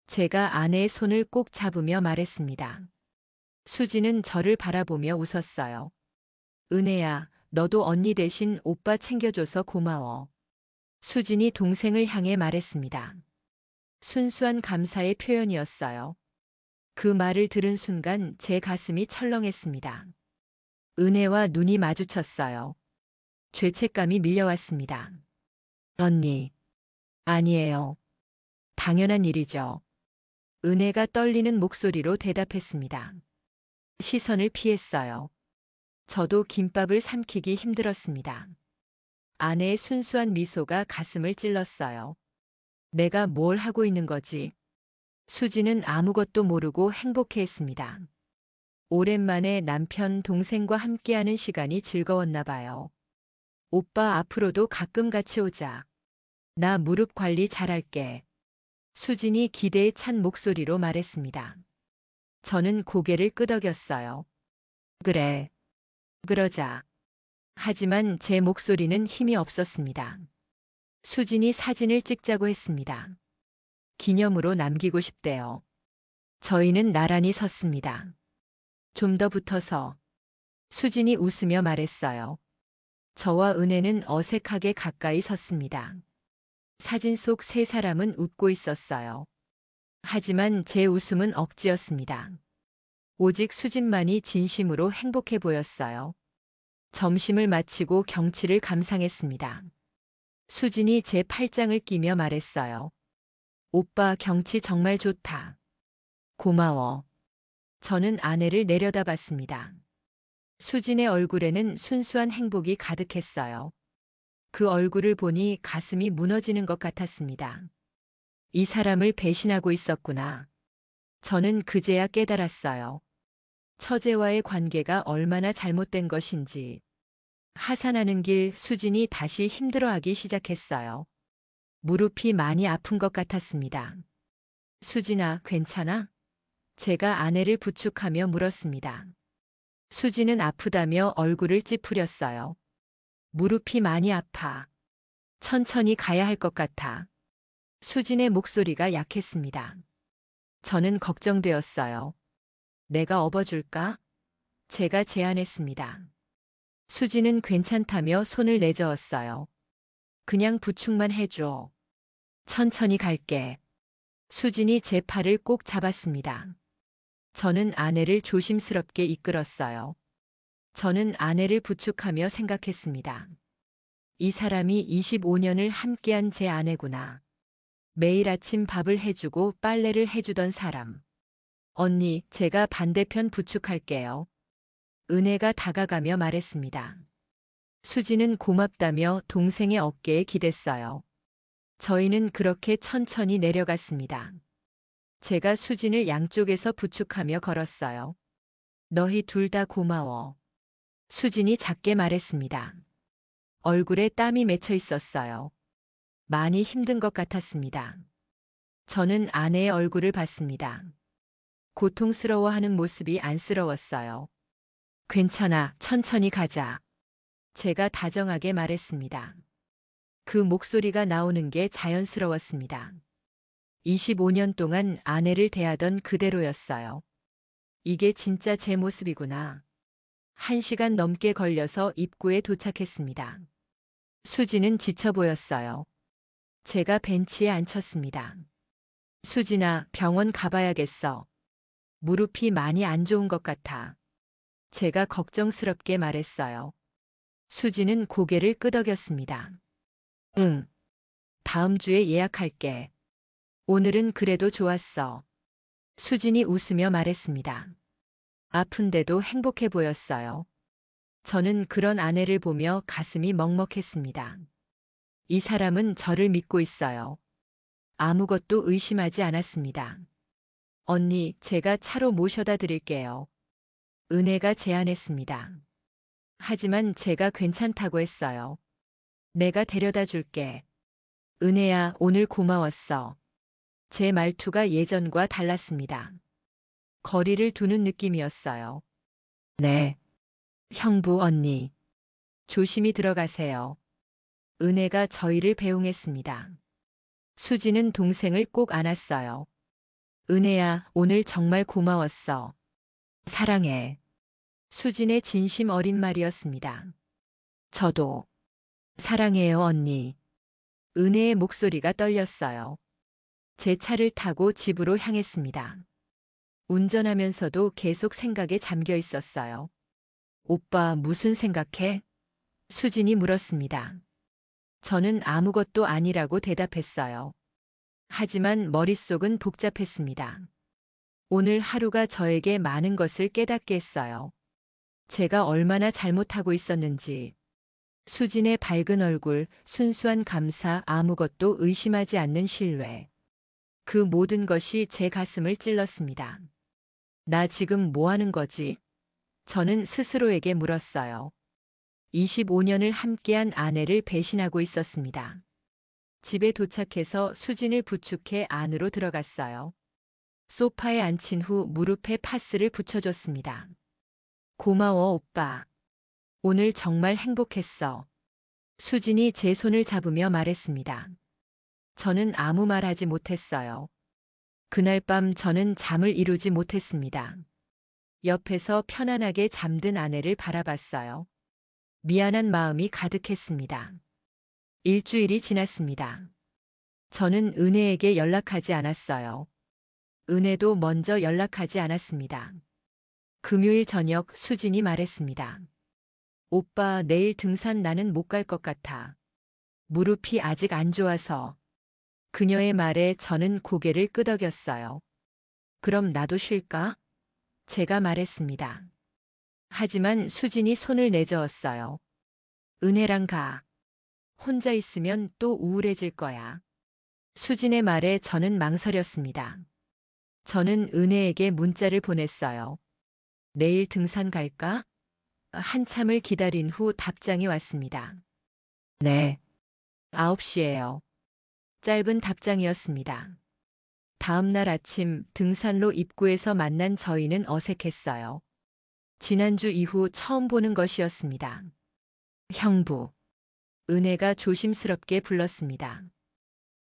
제가 아내의 손을 꼭 잡으며 말했습니다. 수진은 저를 바라보며 웃었어요. 은혜야, 너도 언니 대신 오빠 챙겨줘서 고마워. 수진이 동생을 향해 말했습니다. 순수한 감사의 표현이었어요. 그 말을 들은 순간 제 가슴이 철렁했습니다. 은혜와 눈이 마주쳤어요. 죄책감이 밀려왔습니다. 언니. 아니에요. 당연한 일이죠. 은혜가 떨리는 목소리로 대답했습니다. 시선을 피했어요. 저도 김밥을 삼키기 힘들었습니다. 아내의 순수한 미소가 가슴을 찔렀어요. 내가 뭘 하고 있는 거지? 수지는 아무것도 모르고 행복해했습니다. 오랜만에 남편, 동생과 함께하는 시간이 즐거웠나 봐요. 오빠 앞으로도 가끔 같이 오자. 나 무릎 관리 잘할게. 수진이 기대에 찬 목소리로 말했습니다. 저는 고개를 끄덕였어요. 그래. 그러자. 하지만 제 목소리는 힘이 없었습니다. 수진이 사진을 찍자고 했습니다. 기념으로 남기고 싶대요. 저희는 나란히 섰습니다. 좀 더 붙어서. 수진이 웃으며 말했어요. 저와 은혜는 어색하게 가까이 섰습니다. 사진 속 세 사람은 웃고 있었어요. 하지만 제 웃음은 억지였습니다. 오직 수진만이 진심으로 행복해 보였어요. 점심을 마치고 경치를 감상했습니다. 수진이 제 팔짱을 끼며 말했어요. 오빠 경치 정말 좋다. 고마워. 저는 아내를 내려다봤습니다. 수진의 얼굴에는 순수한 행복이 가득했어요. 그 얼굴을 보니 가슴이 무너지는 것 같았습니다. 이 사람을 배신하고 있었구나. 저는 그제야 깨달았어요. 처제와의 관계가 얼마나 잘못된 것인지. 하산하는 길 수진이 다시 힘들어하기 시작했어요. 무릎이 많이 아픈 것 같았습니다. 수진아, 괜찮아? 제가 아내를 부축하며 물었습니다. 수진은 아프다며 얼굴을 찌푸렸어요. 무릎이 많이 아파. 천천히 가야 할 것 같아. 수진의 목소리가 약했습니다. 저는 걱정되었어요. 내가 업어줄까? 제가 제안했습니다. 수진은 괜찮다며 손을 내저었어요. 그냥 부축만 해줘. 천천히 갈게. 수진이 제 팔을 꼭 잡았습니다. 저는 아내를 조심스럽게 이끌었어요. 저는 아내를 부축하며 생각했습니다. 이 사람이 25년을 함께한 제 아내구나. 매일 아침 밥을 해주고 빨래를 해주던 사람. 언니, 제가 반대편 부축할게요. 은혜가 다가가며 말했습니다. 수지는 고맙다며 동생의 어깨에 기댔어요. 저희는 그렇게 천천히 내려갔습니다. 제가 수진을 양쪽에서 부축하며 걸었어요. 너희 둘 다 고마워. 수진이 작게 말했습니다. 얼굴에 땀이 맺혀 있었어요. 많이 힘든 것 같았습니다. 저는 아내의 얼굴을 봤습니다. 고통스러워하는 모습이 안쓰러웠어요. 괜찮아, 천천히 가자. 제가 다정하게 말했습니다. 그 목소리가 나오는 게 자연스러웠습니다. 25년 동안 아내를 대하던 그대로였어요. 이게 진짜 제 모습이구나. 1시간 넘게 걸려서 입구에 도착했습니다. 수지는 지쳐 보였어요. 제가 벤치에 앉혔습니다. 수진아, 병원 가봐야겠어. 무릎이 많이 안 좋은 것 같아. 제가 걱정스럽게 말했어요. 수지는 고개를 끄덕였습니다. 응. 다음 주에 예약할게. 오늘은 그래도 좋았어. 수진이 웃으며 말했습니다. 아픈데도 행복해 보였어요. 저는 그런 아내를 보며 가슴이 먹먹했습니다. 이 사람은 저를 믿고 있어요. 아무것도 의심하지 않았습니다. 언니, 제가 차로 모셔다 드릴게요. 은혜가 제안했습니다. 하지만 제가 괜찮다고 했어요. 내가 데려다 줄게. 은혜야, 오늘 고마웠어. 제 말투가 예전과 달랐습니다. 거리를 두는 느낌이었어요. 네. 형부 언니. 조심히 들어가세요. 은혜가 저희를 배웅했습니다. 수지는 동생을 꼭 안았어요. 은혜야, 오늘 정말 고마웠어. 사랑해. 수진의 진심 어린 말이었습니다. 저도 사랑해요, 언니. 은혜의 목소리가 떨렸어요. 제 차를 타고 집으로 향했습니다. 운전하면서도 계속 생각에 잠겨 있었어요. 오빠, 무슨 생각해? 수진이 물었습니다. 저는 아무것도 아니라고 대답했어요. 하지만 머릿속은 복잡했습니다. 오늘 하루가 저에게 많은 것을 깨닫게 했어요. 제가 얼마나 잘못하고 있었는지. 수진의 밝은 얼굴, 순수한 감사, 아무것도 의심하지 않는 신뢰. 그 모든 것이 제 가슴을 찔렀습니다. 나 지금 뭐 하는 거지? 저는 스스로에게 물었어요. 25년을 함께한 아내를 배신하고 있었습니다. 집에 도착해서 수진을 부축해 안으로 들어갔어요. 소파에 앉힌 후 무릎에 파스를 붙여줬습니다. 고마워, 오빠. 오늘 정말 행복했어. 수진이 제 손을 잡으며 말했습니다. 저는 아무 말 하지 못했어요. 그날 밤 저는 잠을 이루지 못했습니다. 옆에서 편안하게 잠든 아내를 바라봤어요. 미안한 마음이 가득했습니다. 일주일이 지났습니다. 저는 은혜에게 연락하지 않았어요. 은혜도 먼저 연락하지 않았습니다. 금요일 저녁 수진이 말했습니다. 오빠, 내일 등산 나는 못 갈 것 같아. 무릎이 아직 안 좋아서. 그녀의 말에 저는 고개를 끄덕였어요. 그럼 나도 쉴까? 제가 말했습니다. 하지만 수진이 손을 내저었어요. 은혜랑 가. 혼자 있으면 또 우울해질 거야. 수진의 말에 저는 망설였습니다. 저는 은혜에게 문자를 보냈어요. 내일 등산 갈까? 한참을 기다린 후 답장이 왔습니다. 네. 9시예요. 짧은 답장이었습니다. 다음 날 아침 등산로 입구에서 만난 저희는 어색했어요. 지난주 이후 처음 보는 것이었습니다. 형부. 은혜가 조심스럽게 불렀습니다.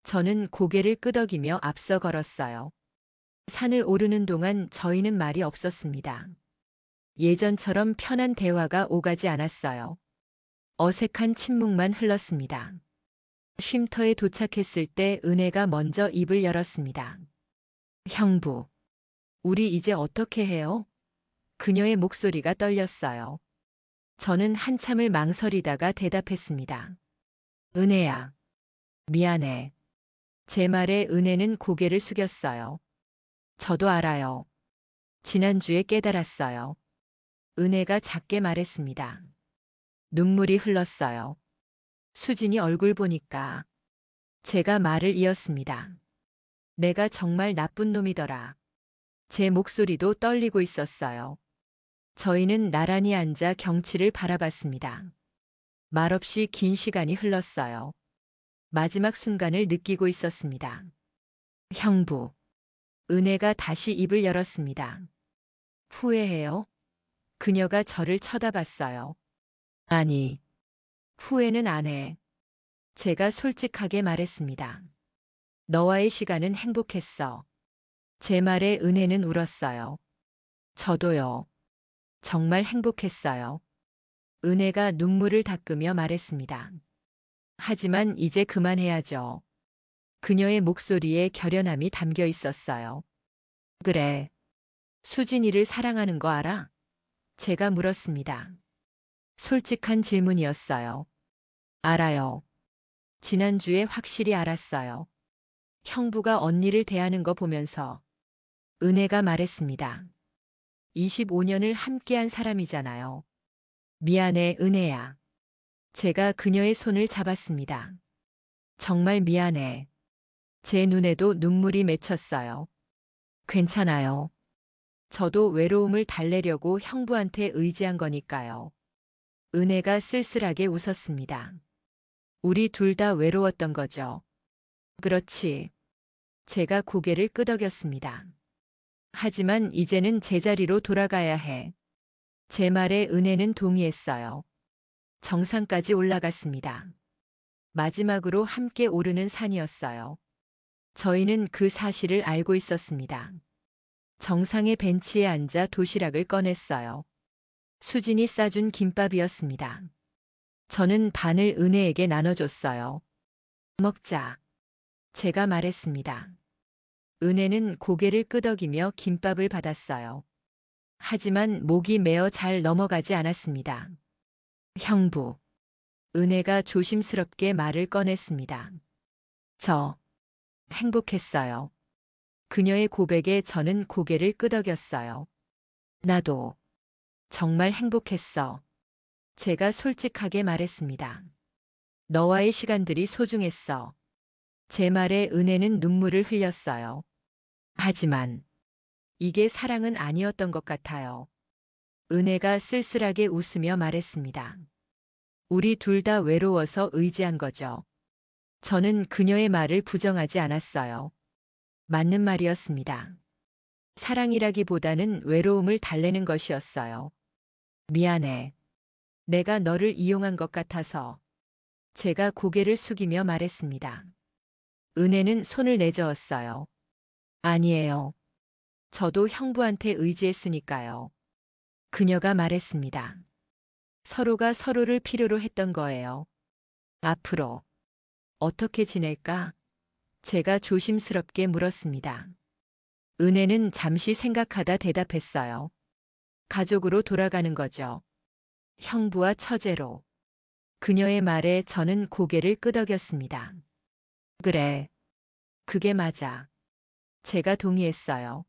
저는 고개를 끄덕이며 앞서 걸었어요. 산을 오르는 동안 저희는 말이 없었습니다. 예전처럼 편한 대화가 오가지 않았어요. 어색한 침묵만 흘렀습니다. 쉼터에 도착했을 때 은혜가 먼저 입을 열었습니다. 형부, 우리 이제 어떻게 해요? 그녀의 목소리가 떨렸어요. 저는 한참을 망설이다가 대답했습니다. 은혜야, 미안해. 제 말에 은혜는 고개를 숙였어요. 저도 알아요. 지난주에 깨달았어요. 은혜가 작게 말했습니다. 눈물이 흘렀어요. 수진이 얼굴 보니까 제가 말을 이었습니다. 내가 정말 나쁜 놈이더라. 제 목소리도 떨리고 있었어요. 저희는 나란히 앉아 경치를 바라봤습니다. 말없이 긴 시간이 흘렀어요. 마지막 순간을 느끼고 있었습니다. 형부. 은혜가 다시 입을 열었습니다. 후회해요? 그녀가 저를 쳐다봤어요. 아니, 후회는 안 해. 제가 솔직하게 말했습니다. 너와의 시간은 행복했어. 제 말에 은혜는 울었어요. 저도요. 정말 행복했어요. 은혜가 눈물을 닦으며 말했습니다. 하지만 이제 그만해야죠. 그녀의 목소리에 결연함이 담겨 있었어요. 그래. 수진이를 사랑하는 거 알아? 제가 물었습니다. 솔직한 질문이었어요. 알아요. 지난주에 확실히 알았어요. 형부가 언니를 대하는 거 보면서. 은혜가 말했습니다. 25년을 함께한 사람이잖아요. 미안해, 은혜야. 제가 그녀의 손을 잡았습니다. 정말 미안해. 제 눈에도 눈물이 맺혔어요. 괜찮아요. 저도 외로움을 달래려고 형부한테 의지한 거니까요. 은혜가 쓸쓸하게 웃었습니다. 우리 둘 다 외로웠던 거죠. 그렇지. 제가 고개를 끄덕였습니다. 하지만 이제는 제자리로 돌아가야 해. 제 말에 은혜는 동의했어요. 정상까지 올라갔습니다. 마지막으로 함께 오르는 산이었어요. 저희는 그 사실을 알고 있었습니다. 정상의 벤치에 앉아 도시락을 꺼냈어요. 수진이 싸준 김밥이었습니다. 저는 반을 은혜에게 나눠줬어요. 먹자. 제가 말했습니다. 은혜는 고개를 끄덕이며 김밥을 받았어요. 하지만 목이 메어 잘 넘어가지 않았습니다. 형부. 은혜가 조심스럽게 말을 꺼냈습니다. 저 행복했어요. 그녀의 고백에 저는 고개를 끄덕였어요. 나도 정말 행복했어. 제가 솔직하게 말했습니다. 너와의 시간들이 소중했어. 제 말에 은혜는 눈물을 흘렸어요. 하지만 이게 사랑은 아니었던 것 같아요. 은혜가 쓸쓸하게 웃으며 말했습니다. 우리 둘 다 외로워서 의지한 거죠. 저는 그녀의 말을 부정하지 않았어요. 맞는 말이었습니다. 사랑이라기보다는 외로움을 달래는 것이었어요. 미안해. 내가 너를 이용한 것 같아서. 제가 고개를 숙이며 말했습니다. 은혜는 손을 내저었어요. 아니에요. 저도 형부한테 의지했으니까요. 그녀가 말했습니다. 서로가 서로를 필요로 했던 거예요. 앞으로 어떻게 지낼까? 제가 조심스럽게 물었습니다. 은혜는 잠시 생각하다 대답했어요. 가족으로 돌아가는 거죠. 형부와 처제로. 그녀의 말에 저는 고개를 끄덕였습니다. 그래. 그게 맞아. 제가 동의했어요.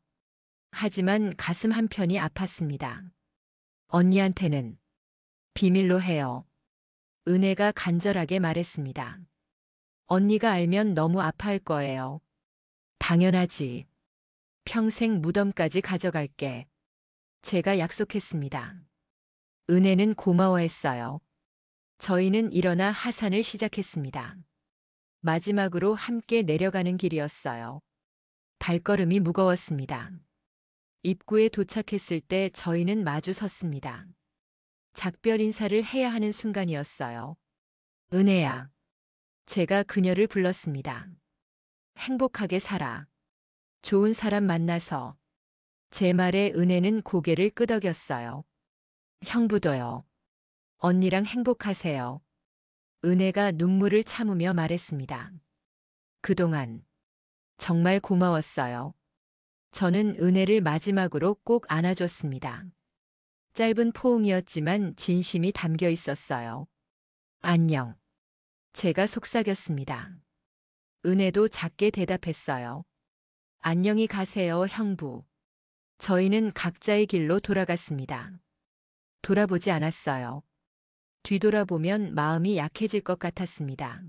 하지만 가슴 한편이 아팠습니다. 언니한테는 비밀로 해요. 은혜가 간절하게 말했습니다. 언니가 알면 너무 아파할 거예요. 당연하지. 평생 무덤까지 가져갈게. 제가 약속했습니다. 은혜는 고마워했어요. 저희는 일어나 하산을 시작했습니다. 마지막으로 함께 내려가는 길이었어요. 발걸음이 무거웠습니다. 입구에 도착했을 때 저희는 마주 섰습니다. 작별 인사를 해야 하는 순간이었어요. 은혜야. 제가 그녀를 불렀습니다. 행복하게 살아. 좋은 사람 만나서. 제 말에 은혜는 고개를 끄덕였어요. 형부도요. 언니랑 행복하세요. 은혜가 눈물을 참으며 말했습니다. 그동안 정말 고마웠어요. 저는 은혜를 마지막으로 꼭 안아줬습니다. 짧은 포옹이었지만 진심이 담겨 있었어요. 안녕. 제가 속삭였습니다. 은혜도 작게 대답했어요. 안녕히 가세요, 형부. 저희는 각자의 길로 돌아갔습니다. 돌아보지 않았어요. 뒤돌아보면 마음이 약해질 것 같았습니다.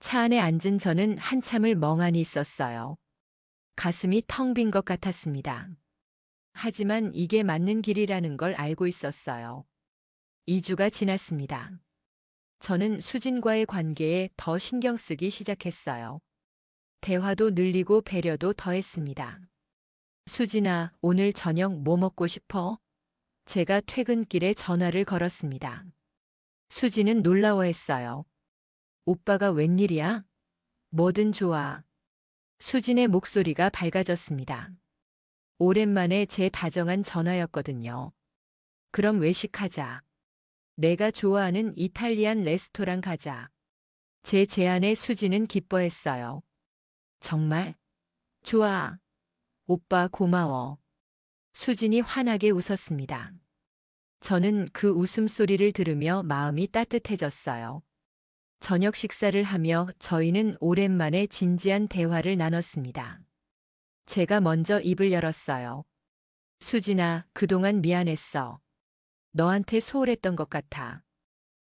차 안에 앉은 저는 한참을 멍하니 있었어요. 가슴이 텅 빈 것 같았습니다. 하지만 이게 맞는 길이라는 걸 알고 있었어요. 2주가 지났습니다. 저는 수진과의 관계에 더 신경 쓰기 시작했어요. 대화도 늘리고 배려도 더했습니다. 수진아, 오늘 저녁 뭐 먹고 싶어? 제가 퇴근길에 전화를 걸었습니다. 수진은 놀라워했어요. 오빠가 웬일이야? 뭐든 좋아. 수진의 목소리가 밝아졌습니다. 오랜만에 제 다정한 전화였거든요. 그럼 외식하자. 내가 좋아하는 이탈리안 레스토랑 가자. 제 제안에 수지는 기뻐했어요. 정말? 좋아. 오빠 고마워. 수진이 환하게 웃었습니다. 저는 그 웃음소리를 들으며 마음이 따뜻해졌어요. 저녁 식사를 하며 저희는 오랜만에 진지한 대화를 나눴습니다. 제가 먼저 입을 열었어요. 수진아, 그동안 미안했어. 너한테 소홀했던 것 같아.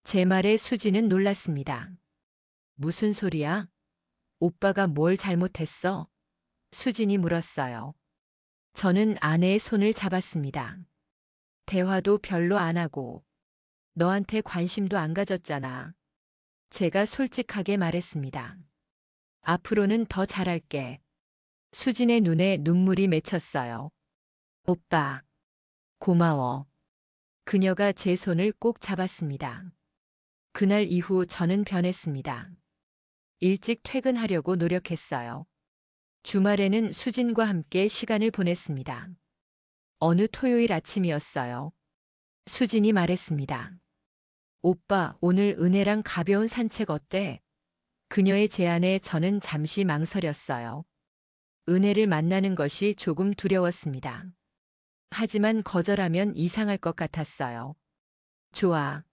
제 말에 수진은 놀랐습니다. 무슨 소리야? 오빠가 뭘 잘못했어? 수진이 물었어요. 저는 아내의 손을 잡았습니다. 대화도 별로 안 하고 너한테 관심도 안 가졌잖아. 제가 솔직하게 말했습니다. 앞으로는 더 잘할게. 수진의 눈에 눈물이 맺혔어요. 오빠, 고마워. 그녀가 제 손을 꼭 잡았습니다. 그날 이후 저는 변했습니다. 일찍 퇴근하려고 노력했어요. 주말에는 수진과 함께 시간을 보냈습니다. 어느 토요일 아침이었어요. 수진이 말했습니다. 오빠, 오늘 은혜랑 가벼운 산책 어때? 그녀의 제안에 저는 잠시 망설였어요. 은혜를 만나는 것이 조금 두려웠습니다. 하지만 거절하면 이상할 것 같았어요. 좋아.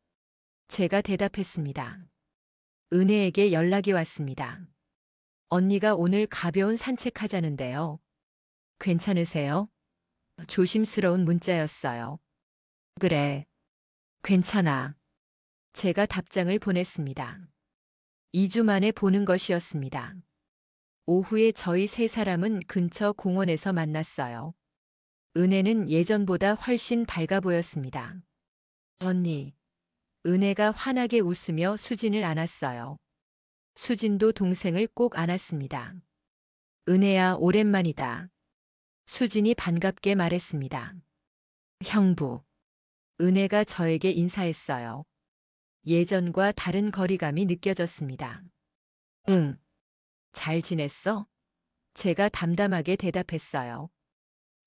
제가 대답했습니다. 은혜에게 연락이 왔습니다. 언니가 오늘 가벼운 산책하자는데요. 괜찮으세요? 조심스러운 문자였어요. 그래. 괜찮아. 제가 답장을 보냈습니다. 2주 만에 보는 것이었습니다. 오후에 저희 세 사람은 근처 공원에서 만났어요. 은혜는 예전보다 훨씬 밝아 보였습니다. 언니. 은혜가 환하게 웃으며 수진을 안았어요. 수진도 동생을 꼭 안았습니다. 은혜야, 오랜만이다. 수진이 반갑게 말했습니다. 형부. 은혜가 저에게 인사했어요. 예전과 다른 거리감이 느껴졌습니다. 응. 잘 지냈어? 제가 담담하게 대답했어요.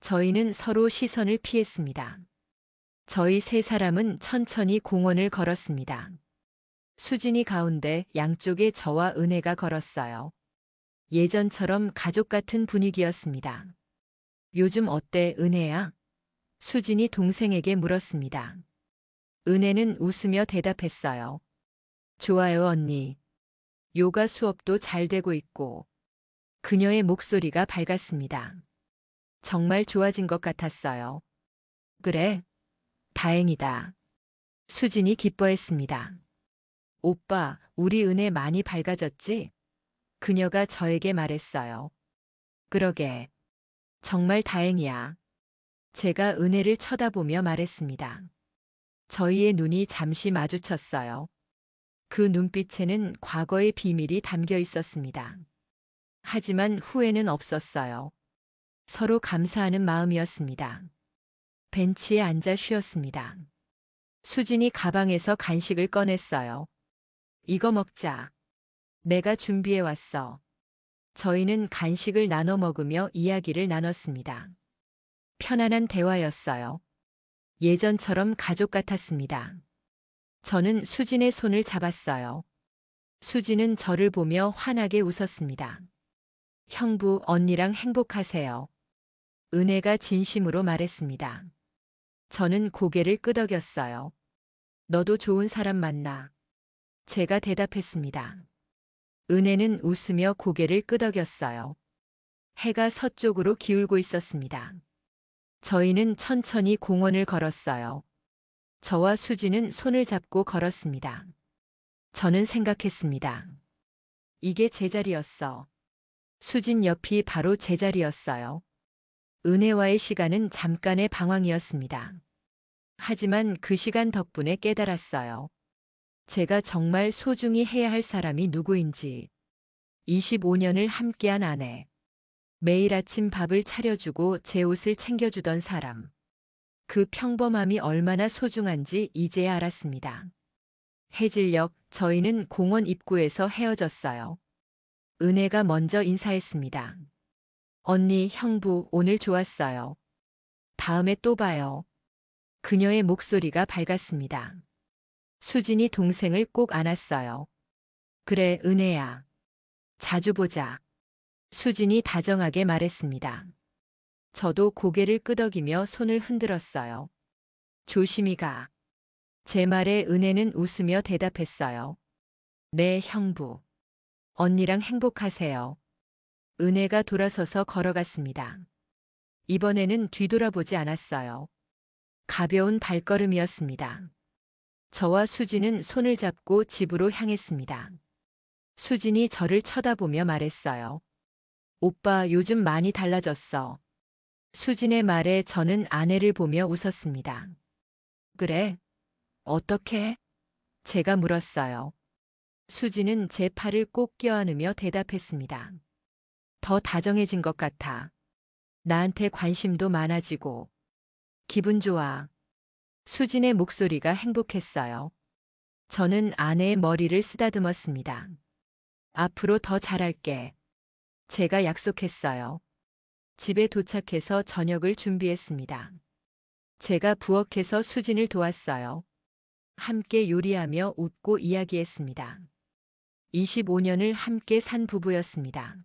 저희는 서로 시선을 피했습니다. 저희 세 사람은 천천히 공원을 걸었습니다. 수진이 가운데, 양쪽에 저와 은혜가 걸었어요. 예전처럼 가족 같은 분위기였습니다. 요즘 어때, 은혜야? 수진이 동생에게 물었습니다. 은혜는 웃으며 대답했어요. 좋아요, 언니. 요가 수업도 잘 되고 있고. 그녀의 목소리가 밝았습니다. 정말 좋아진 것 같았어요. 그래? 다행이다. 수진이 기뻐했습니다. 오빠, 우리 은혜 많이 밝아졌지? 그녀가 저에게 말했어요. 그러게. 정말 다행이야. 제가 은혜를 쳐다보며 말했습니다. 저희의 눈이 잠시 마주쳤어요. 그 눈빛에는 과거의 비밀이 담겨 있었습니다. 하지만 후회는 없었어요. 서로 감사하는 마음이었습니다. 벤치에 앉아 쉬었습니다. 수진이 가방에서 간식을 꺼냈어요. 이거 먹자. 내가 준비해 왔어. 저희는 간식을 나눠 먹으며 이야기를 나눴습니다. 편안한 대화였어요. 예전처럼 가족 같았습니다. 저는 수진의 손을 잡았어요. 수진은 저를 보며 환하게 웃었습니다. 형부, 언니랑 행복하세요. 은혜가 진심으로 말했습니다. 저는 고개를 끄덕였어요. 너도 좋은 사람 만나. 제가 대답했습니다. 은혜는 웃으며 고개를 끄덕였어요. 해가 서쪽으로 기울고 있었습니다. 저희는 천천히 공원을 걸었어요. 저와 수지는 손을 잡고 걸었습니다. 저는 생각했습니다. 이게 제 자리였어. 수진 옆이 바로 제 자리였어요. 은혜와의 시간은 잠깐의 방황이었습니다. 하지만 그 시간 덕분에 깨달았어요. 제가 정말 소중히 해야 할 사람이 누구인지. 25년을 함께한 아내. 매일 아침 밥을 차려주고 제 옷을 챙겨주던 사람. 그 평범함이 얼마나 소중한지 이제야 알았습니다. 해질녘 저희는 공원 입구에서 헤어졌어요. 은혜가 먼저 인사했습니다. 언니, 형부, 오늘 좋았어요. 다음에 또 봐요. 그녀의 목소리가 밝았습니다. 수진이 동생을 꼭 안았어요. 그래, 은혜야. 자주 보자. 수진이 다정하게 말했습니다. 저도 고개를 끄덕이며 손을 흔들었어요. 조심히 가. 제 말에 은혜는 웃으며 대답했어요. 네, 형부. 언니랑 행복하세요. 은혜가 돌아서서 걸어갔습니다. 이번에는 뒤돌아보지 않았어요. 가벼운 발걸음이었습니다. 저와 수진은 손을 잡고 집으로 향했습니다. 수진이 저를 쳐다보며 말했어요. 오빠 요즘 많이 달라졌어. 수진의 말에 저는 아내를 보며 웃었습니다. 그래? 어떻게? 제가 물었어요. 수진은 제 팔을 꼭 껴안으며 대답했습니다. 더 다정해진 것 같아. 나한테 관심도 많아지고. 기분 좋아. 수진의 목소리가 행복했어요. 저는 아내의 머리를 쓰다듬었습니다. 앞으로 더 잘할게. 제가 약속했어요. 집에 도착해서 저녁을 준비했습니다. 제가 부엌에서 수진을 도왔어요. 함께 요리하며 웃고 이야기했습니다. 25년을 함께 산 부부였습니다.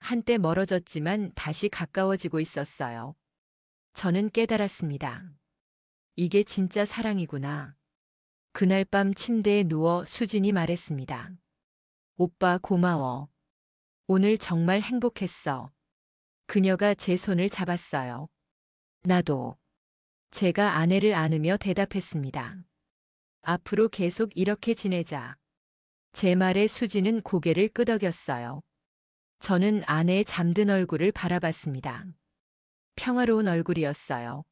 한때 멀어졌지만 다시 가까워지고 있었어요. 저는 깨달았습니다. 이게 진짜 사랑이구나. 그날 밤 침대에 누워 수진이 말했습니다. 오빠 고마워. 오늘 정말 행복했어. 그녀가 제 손을 잡았어요. 나도. 제가 아내를 안으며 대답했습니다. 앞으로 계속 이렇게 지내자. 제 말에 수진은 고개를 끄덕였어요. 저는 아내의 잠든 얼굴을 바라봤습니다. 평화로운 얼굴이었어요.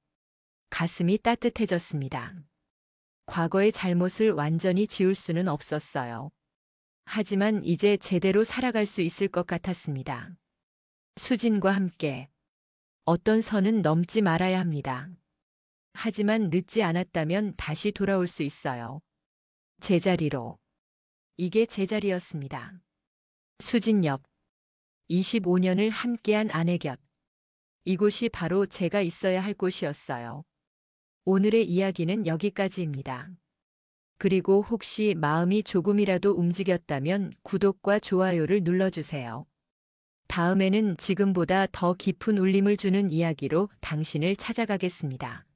가슴이 따뜻해졌습니다. 과거의 잘못을 완전히 지울 수는 없었어요. 하지만 이제 제대로 살아갈 수 있을 것 같았습니다. 수진과 함께 어떤 선은 넘지 말아야 합니다. 하지만 늦지 않았다면 다시 돌아올 수 있어요. 제자리로. 이게 제자리였습니다. 수진 옆. 25년을 함께한 아내 곁. 이곳이 바로 제가 있어야 할 곳이었어요. 오늘의 이야기는 여기까지입니다. 그리고 혹시 마음이 조금이라도 움직였다면 구독과 좋아요를 눌러주세요. 다음에는 지금보다 더 깊은 울림을 주는 이야기로 당신을 찾아가겠습니다.